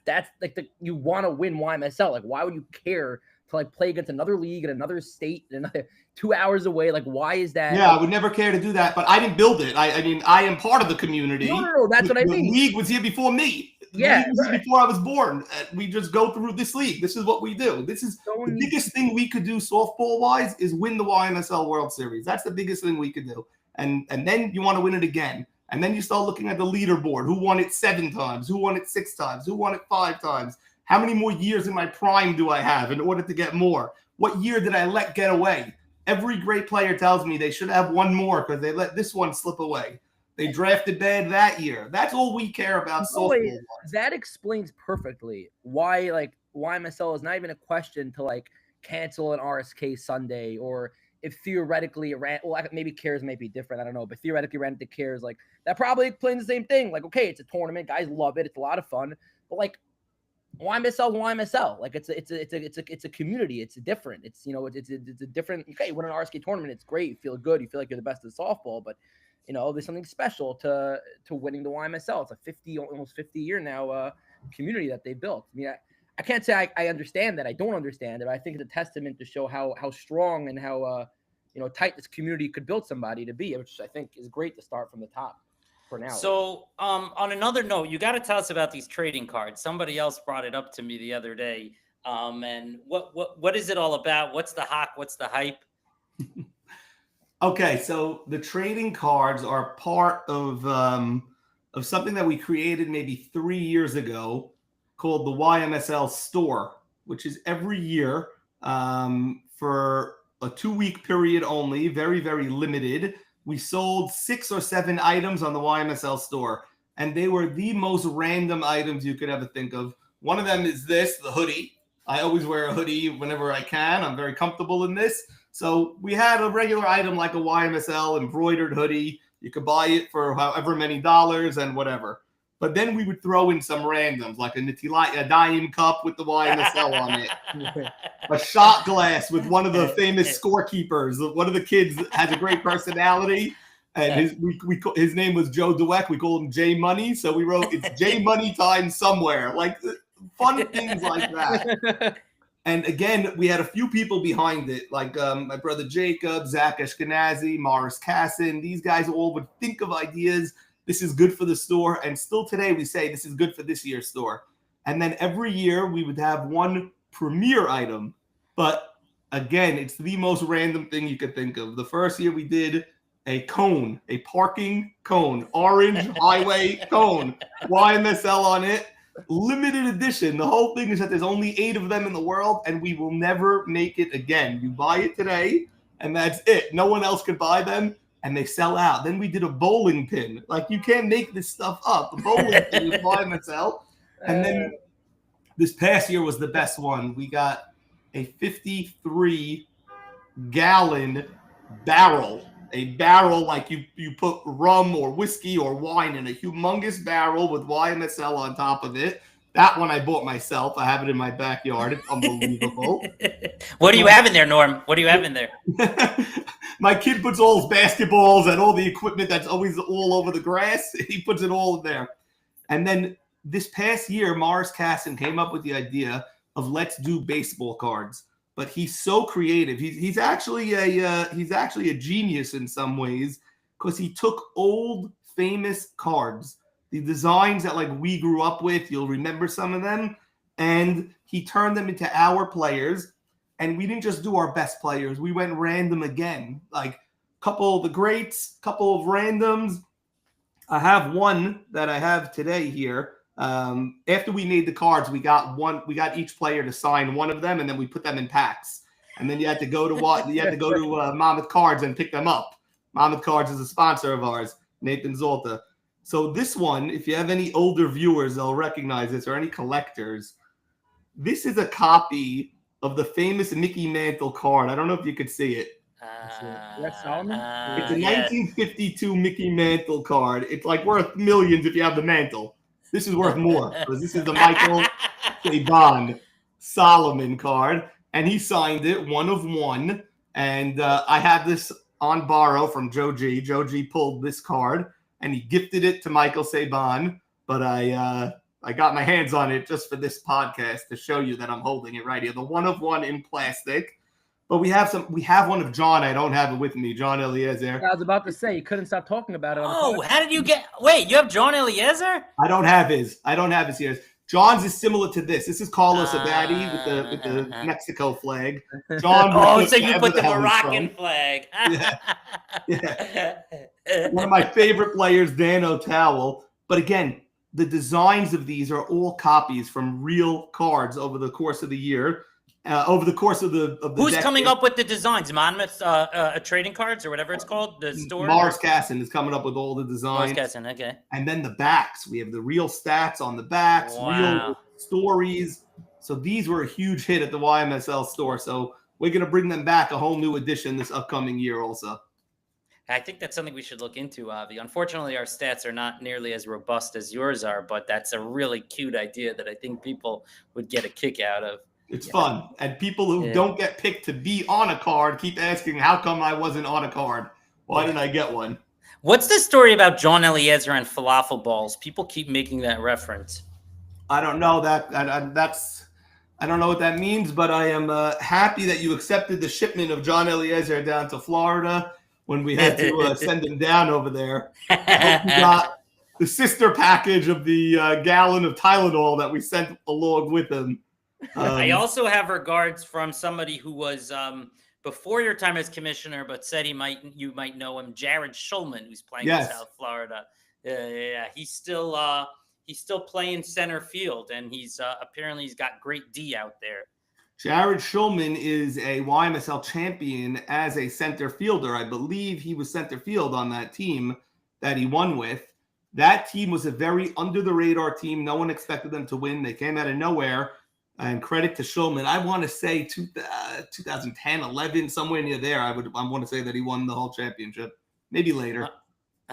you want to win YMSL. Like, why would you care to play against another league in another state, another 2 hours away? Like, why is that? Yeah, I would never care to do that, but I didn't build it. I mean, I am part of the community. No, that's what I mean. The league was here before me. Yeah, the league was here before I was born. We just go through this league. This is what we do. This is the biggest thing we could do softball-wise is win the YMSL World Series. That's the biggest thing we could do. And then you want to win it again. And then you start looking at the leaderboard. Who won it 7 times? Who won it 6 times? Who won it 5 times? How many more years in my prime do I have in order to get more? What year did I let get away? Every great player tells me they should have one more because they let this one slip away. They drafted bad that year. That's all we care about. That explains perfectly why YMSL is not even a question to cancel an RSK Sunday, or if theoretically it ran, maybe Cares might be different. I don't know, but theoretically ran into Cares, that probably explains the same thing. Okay, it's a tournament, guys love it, it's a lot of fun, but YMSL. It's a community. It's different. It's it's a different. Okay, you win an RSK tournament, it's great. You feel good. You feel like you're the best of softball. But there's something special to winning the YMSL. It's a almost 50 year now community that they built. I mean, I can't say I understand that. I don't understand it. But I think it's a testament to show how strong and how tight this community could build somebody to be, which I think is great to start from the top. For now. So on another note, you got to tell us about these trading cards. Somebody else brought it up to me the other day. And what is it all about? What's the hock? What's the hype? Okay, so the trading cards are part of something that we created maybe 3 years ago called the YMSL store, which is every year for a 2-week period only, very, very limited. We sold 6 or 7 items on the YMSL store, and they were the most random items you could ever think of. One of them is the hoodie. I always wear a hoodie whenever I can. I'm very comfortable in this. So we had a regular item like a YMSL embroidered hoodie. You could buy it for however many dollars and whatever. But then we would throw in some randoms, like a Dime cup with the YMSL on it, a shot glass with one of the famous scorekeepers. One of the kids has a great personality, and his name was Joe Dweck. We called him J Money, so we wrote it's J Money time somewhere, like fun things like that. And again, we had a few people behind it, like my brother Jacob, Zach Ashkenazi, Morris Casson. These guys all would think of ideas. This is good for the store. And still today we say this is good for this year's store. And then every year we would have one premier item. But again, it's the most random thing you could think of. The first year we did a cone, a parking cone, orange highway cone, YMSL on it. Limited edition. The whole thing is that there's only 8 of them in the world, and we will never make it again. You buy it today, and that's it. No one else could buy them, and they sell out. Then we did a bowling pin. Like, you can't make this stuff up. The bowling pin is YMSL. And then this past year was the best one. We got a 53-gallon barrel. A barrel like you put rum or whiskey or wine in a humongous barrel with YMSL on top of it. That one I bought myself. I have it in my backyard. It's unbelievable. What do you have in there, Norm? What do you have in there? My kid puts all his basketballs and all the equipment that's always all over the grass. He puts it all in there. And then this past year, Morris Casson came up with the idea of let's do baseball cards. But he's so creative. He's actually a genius in some ways, because he took old famous cards, the designs that like we grew up with. You'll remember some of them, and he turned them into our players. And we didn't just do our best players. We went random again, like couple of the greats, couple of randoms. I have one that I have today here. After we made the cards, we got each player to sign one of them, and then we put them in packs. And then you had to go to Monmouth Cards and pick them up. Monmouth Cards is a sponsor of ours, Nathan Zolta. So this one, if you have any older viewers, they'll recognize this, or any collectors. This is a copy of the famous Mickey Mantle card. I don't know if you could see it. That's Solomon? It's a 1952 Mickey Mantle card. It's like worth millions if you have the mantle. This is worth more, because this is the Michael Saban Solomon card, and he signed it 1 of 1. And I had this on borrow from Joe G. Joe G pulled this card, and he gifted it to Michael Saban. But I got my hands on it just for this podcast to show you that I'm holding it right here. The 1 of 1 in plastic. But we have one of John. I don't have it with me. John Eliezer. I was about to say, you couldn't stop talking about it. How did you wait, you have John Eliezer? I don't have his here. John's is similar to this. This is Carlos Abadi with the Mexico flag. John. So you put the Moroccan flag. Yeah. One of my favorite players, Dan O'Towell. But again, the designs of these are all copies from real cards over the course of the year. Over the course of the Who's decade. coming up with the designs? Monmouth trading cards or whatever it's called? The store? Morris Casson is coming up with all the designs. Morris Casson, okay. And then the backs. We have the real stats on the backs, real stories. So these were a huge hit at the YMSL store. So we're going to bring them back, a whole new edition this upcoming year also. I think that's something we should look into, Avi. Unfortunately, our stats are not nearly as robust as yours are, but that's a really cute idea that I think people would get a kick out of. It's fun. And people who don't get picked to be on a card keep asking, how come I wasn't on a card? Why didn't I get one? What's the story about John Eliezer and falafel balls? People keep making that reference. I don't know that. I don't know what that means, but I am happy that you accepted the shipment of John Eliezer down to Florida when we had to send him down over there. I hope you got the sister package of the gallon of Tylenol that we sent along with him. I also have regards from somebody who was before your time as commissioner, but said you might know him, Jared Schulman, who's playing in South Florida. He's still playing center field, and apparently he's got great D out there. Jared Schulman is a YMSL champion as a center fielder. I believe he was center field on that team that he won with. That team was a very under the radar team. No one expected them to win. They came out of nowhere. And credit to Schulman. I want to say 2010, 11, somewhere near there. I want to say that he won the whole championship. Maybe later.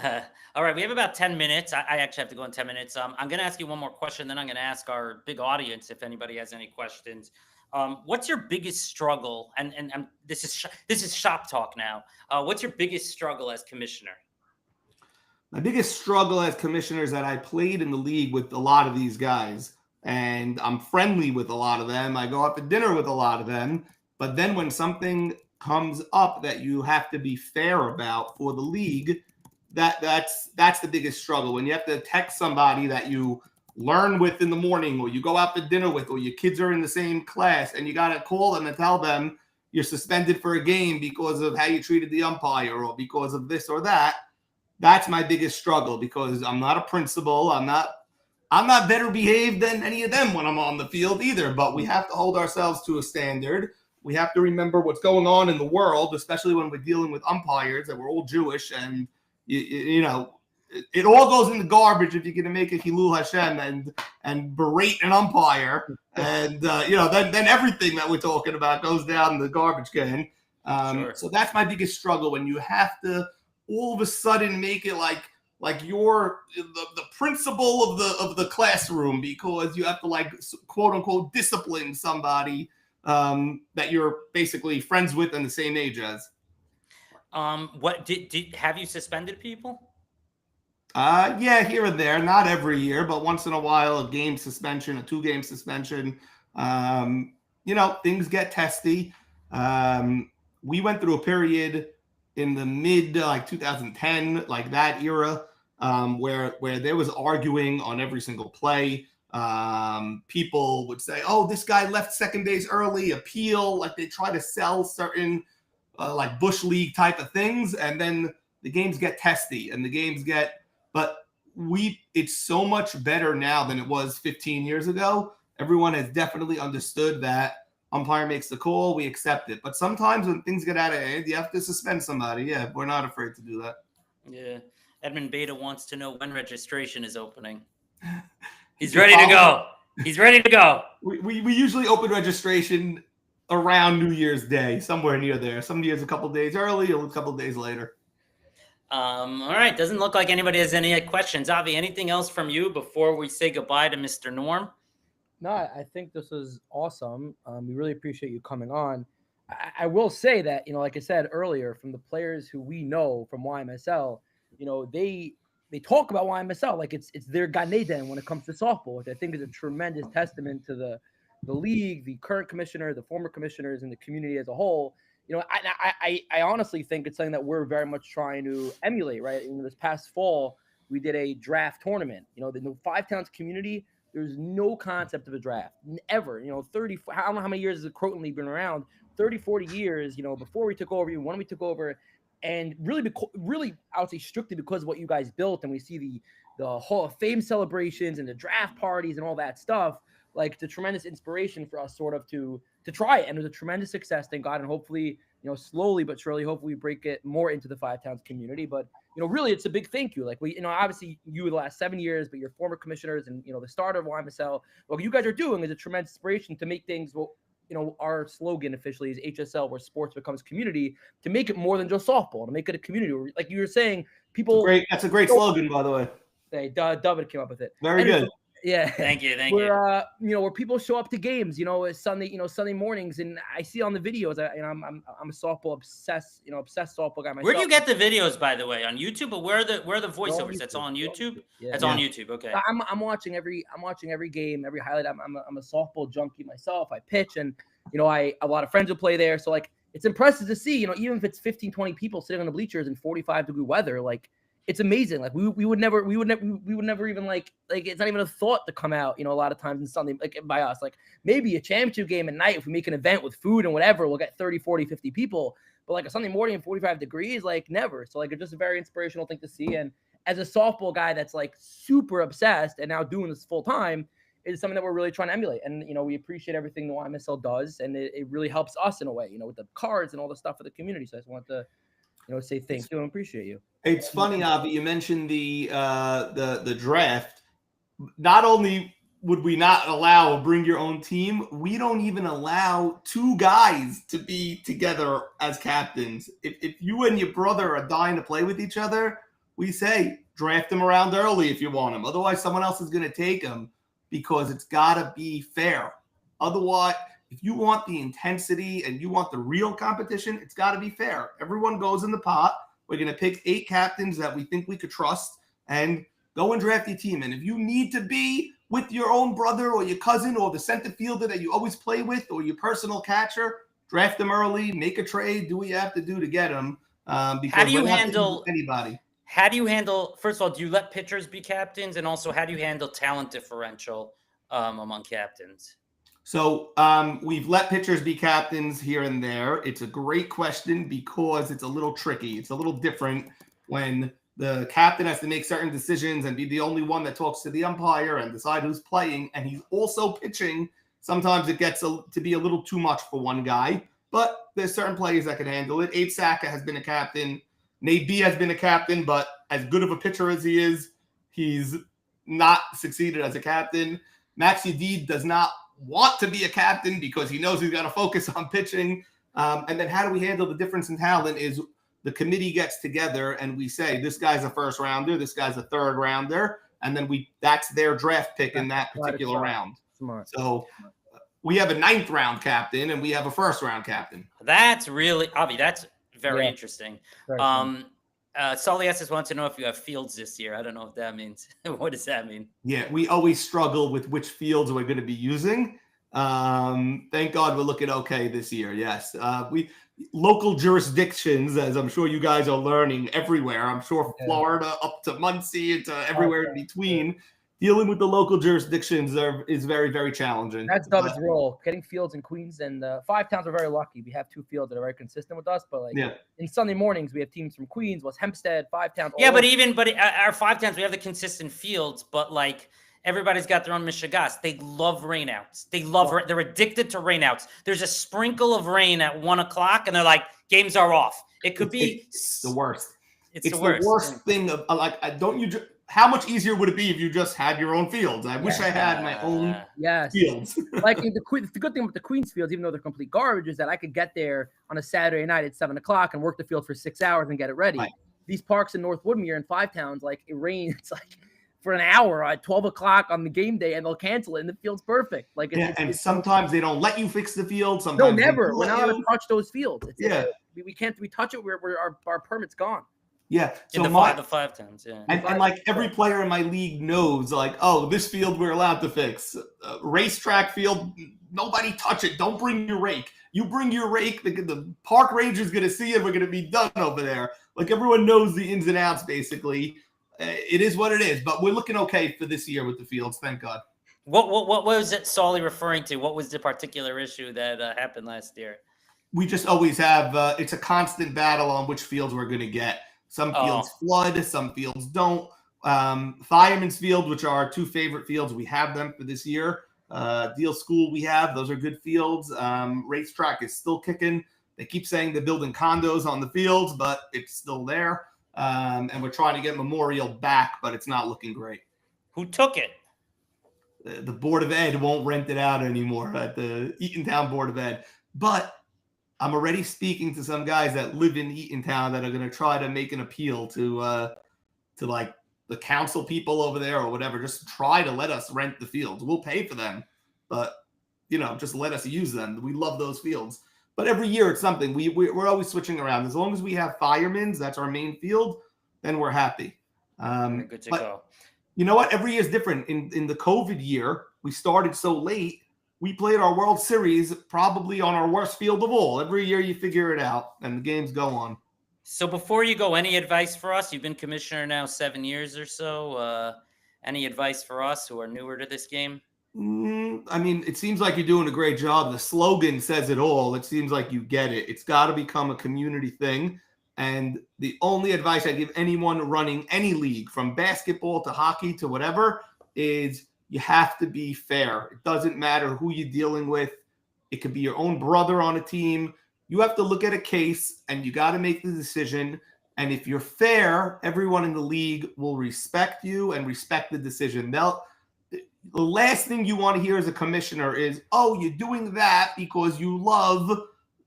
All right, we have about 10 minutes. I actually have to go in 10 minutes. I'm going to ask you one more question, then I'm going to ask our big audience if anybody has any questions. What's your biggest struggle? And this is shop talk now. What's your biggest struggle as commissioner? My biggest struggle as commissioner is that I played in the league with a lot of these guys, and I'm friendly with a lot of them. I go out to dinner with a lot of them. But then when something comes up that you have to be fair about for the league, that's the biggest struggle. When you have to text somebody that you learn with in the morning, or you go out to dinner with, or your kids are in the same class, and you got to call them and tell them you're suspended for a game because of how you treated the umpire or because of this or that. That's my biggest struggle, because I'm not a principal. I'm not better behaved than any of them when I'm on the field either, but we have to hold ourselves to a standard. We have to remember what's going on in the world, especially when we're dealing with umpires, that we're all Jewish, and you know, it all goes in the garbage if you're going to make a Hilul Hashem and berate an umpire, and then everything that we're talking about goes down the garbage can. Sure. So that's my biggest struggle, when you have to all of a sudden make it like you're the principal of the classroom, because you have to, like, quote unquote, discipline somebody that you're basically friends with and the same age as. What have you suspended people? Yeah, here and there, not every year, but once in a while, a game suspension, a 2-game suspension. Things get testy. We went through a period in the mid 2010, like that era, where there was arguing on every single play. People would say, "Oh, this guy left second base early," appeal, like they try to sell certain like Bush League type of things, and then the games get testy, and the games get. But it's so much better now than it was 15 years ago. Everyone has definitely understood that umpire makes the call, we accept it. But sometimes when things get out of hand, you have to suspend somebody. Yeah, we're not afraid to do that. Yeah. Edmund Beta wants to know when registration is opening. He's ready to go. He's ready to go. We usually open registration around New Year's Day, somewhere near there. Some years a couple days early, or a couple days later. All right. Doesn't look like anybody has any questions. Avi, anything else from you before we say goodbye to Mr. Norm? No, I think this is awesome. We really appreciate you coming on. I will say that, like I said earlier, from the players who we know from YMSL, they talk about YMSL like it's their Gan Eden when it comes to softball, which I think is a tremendous testament to the league, the current commissioner, the former commissioners, and the community as a whole. I honestly think it's something that we're very much trying to emulate, right? This past fall, we did a draft tournament. The Five Towns community, there's no concept of a draft ever. 30, I don't know how many years has the Croton League been around, 30, 40 years, before we took over, even when we took over, and really, I would say strictly because of what you guys built, and we see the Hall of Fame celebrations and the draft parties and all that stuff. Like, it's a tremendous inspiration for us sort of to try it. And it was a tremendous success, thank God. And hopefully, slowly but surely, hopefully we break it more into the Five Towns community. But, really, it's a big thank you. Like, we, obviously you the last 7 years, but your former commissioners and, the starter of YMSL, what you guys are doing is a tremendous inspiration to make things, our slogan officially is HSL, where sports becomes community, to make it more than just softball, to make it a community. Like you were saying, people. That's a great slogan, by the way. Hey, David came up with it. Very good. Yeah. Thank you. Where people show up to games, Sunday mornings, and I see on the videos. I'm a softball obsessed softball guy myself. Where do you get the videos, by the way? On YouTube, or where are the voiceovers? That's on YouTube. Yeah. That's on YouTube. Okay. I'm watching every game, every highlight. I'm a softball junkie myself. I pitch, and a lot of friends will play there. So like, it's impressive to see. Even if it's 15, 20 people sitting on the bleachers in 45-degree weather, like. It's amazing. Like we would never even like it's not even a thought to come out, a lot of times on Sunday, like by us, like maybe a championship game at night, if we make an event with food and whatever, we'll get 30, 40, 50 people, but like a Sunday morning in 45 degrees, like never. So like, it's just a very inspirational thing to see. And as a softball guy, that's like super obsessed and now doing this full time, is something that we're really trying to emulate. And, we appreciate everything the YMSL does. And it really helps us in a way, with the cards and all the stuff for the community. So I just want to, say thank you and appreciate you. It's funny, Avi, you mentioned the draft. Not only would we not allow a bring your own team, we don't even allow 2 guys to be together as captains. If you and your brother are dying to play with each other, we say draft him around early if you want him. Otherwise, someone else is going to take him because it's got to be fair. Otherwise, if you want the intensity and you want the real competition, it's got to be fair. Everyone goes in the pot. We're going to pick 8 captains that we think we could trust and go and draft your team. And if you need to be with your own brother or your cousin or the center fielder that you always play with or your personal catcher, draft them early, make a trade, do what you have to do to get them. Because how do you handle anybody? How do you handle, first of all, do you let pitchers be captains? And also, how do you handle talent differential among captains? So we've let pitchers be captains here and there. It's a great question because it's a little tricky. It's a little different when the captain has to make certain decisions and be the only one that talks to the umpire and decide who's playing. And he's also pitching. Sometimes it gets to be a little too much for one guy. But there's certain players that can handle it. Abe Saka has been a captain. Nate B has been a captain, but as good of a pitcher as he is, he's not succeeded as a captain. Max Yadid does not want to be a captain because he knows he's got to focus on pitching. And then how do we handle the difference in talent is the committee gets together and we say, this guy's a first rounder, this guy's a third rounder. And then that's their draft pick in that particular round. Smart. So we have a 9th round captain and we have a 1st round captain. That's really, Avi, that's very interesting. Sully S wants to know if you have fields this year. I don't know if that means. What does that mean? Yeah, we always struggle with which fields we're going to be using. Thank God we're looking okay this year. Yes, local jurisdictions, as I'm sure you guys are learning everywhere. I'm sure Florida up to Muncie to everywhere in between. Dealing with the local jurisdictions is very, very challenging. That's Dub's role. Getting fields in Queens and 5 towns are very lucky. We have 2 fields that are very consistent with us. But in Sunday mornings, we have teams from Queens, West Hempstead, 5 towns. Yeah, but our 5 towns, we have the consistent fields. But everybody's got their own Michigas. They love rainouts. They're addicted to rainouts. There's a sprinkle of rain at 1:00, and they're like, games are off. It could be the worst. It's the worst thing of don't you? How much easier would it be if you just had your own fields? I wish I had my own fields. The good thing with the Queens fields, even though they're complete garbage, is that I could get there on a Saturday night at 7:00 and work the field for 6 hours and get it ready. Right. These parks in North Woodmere and 5 towns, it rains for an hour at 12:00 on the game day, and they'll cancel it, and the field's perfect. It's sometimes they don't let you fix the field. Sometimes never. We're not allowed to touch those fields. We can't. We touch it. Our permit's gone. Yeah, so the 5 towns, yeah. And every player in my league knows, this field we're allowed to fix. Racetrack field, nobody touch it. Don't bring your rake. You bring your rake, the park ranger's going to see it. We're going to be done over there. Everyone knows the ins and outs, basically. It is what it is, but we're looking okay for this year with the fields, thank God. What was it Solly referring to? What was the particular issue that happened last year? We just always have, it's a constant battle on which fields we're going to get. Some fields flood, some fields don't. Fireman's Field, which are our 2 favorite fields, we have them for this year. Deal School we have, those are good fields. Racetrack is still kicking. They keep saying they're building condos on the fields, but it's still there. And we're trying to get Memorial back, but it's not looking great. Who took it? The Board of Ed won't rent it out anymore at the Eatontown Board of Ed. But I'm already speaking to some guys that live in Eatontown that are going to try to make an appeal to the council people over there or whatever. Just try to let us rent the fields. We'll pay for them, but just let us use them. We love those fields. But every year it's something. We're always switching around. As long as we have firemen's, that's our main field, then we're happy. Good to go. You know what? Every year is different. In the COVID year, we started so late. We played our World Series probably on our worst field of all. Every year you figure it out, and the games go on. So before you go, any advice for us? You've been commissioner now 7 years or so. Any advice for us who are newer to this game? It seems like you're doing a great job. The slogan says it all. It seems like you get it. It's got to become a community thing. And the only advice I give anyone running any league, from basketball to hockey to whatever, is you have to be fair. It doesn't matter who you're dealing with. It could be your own brother on a team. You have to look at a case and you got to make the decision. And if you're fair, everyone in the league will respect you and respect the decision. The last thing you want to hear as a commissioner is, oh, you're doing that because you love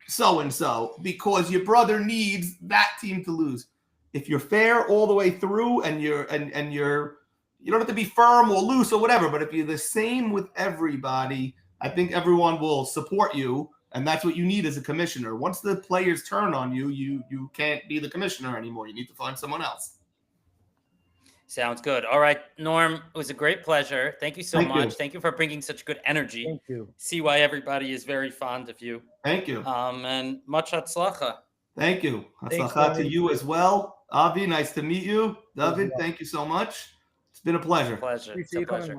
so-and-so, because your brother needs that team to lose. if you're fair all the way through, and you don't have to be firm or loose or whatever, but if you're the same with everybody, I think everyone will support you, and that's what you need as a commissioner. Once the players turn on you, you can't be the commissioner anymore. You need to find someone else. Sounds good. All right, Norm, it was a great pleasure. Thank you so much. Thank you for bringing such good energy. Thank you. See why everybody is very fond of you. Thank you. And much hatzlacha. Thank you. Hatzlacha to you as well. Avi, nice to meet you. David, thank you so much. It's been a pleasure. It's a pleasure.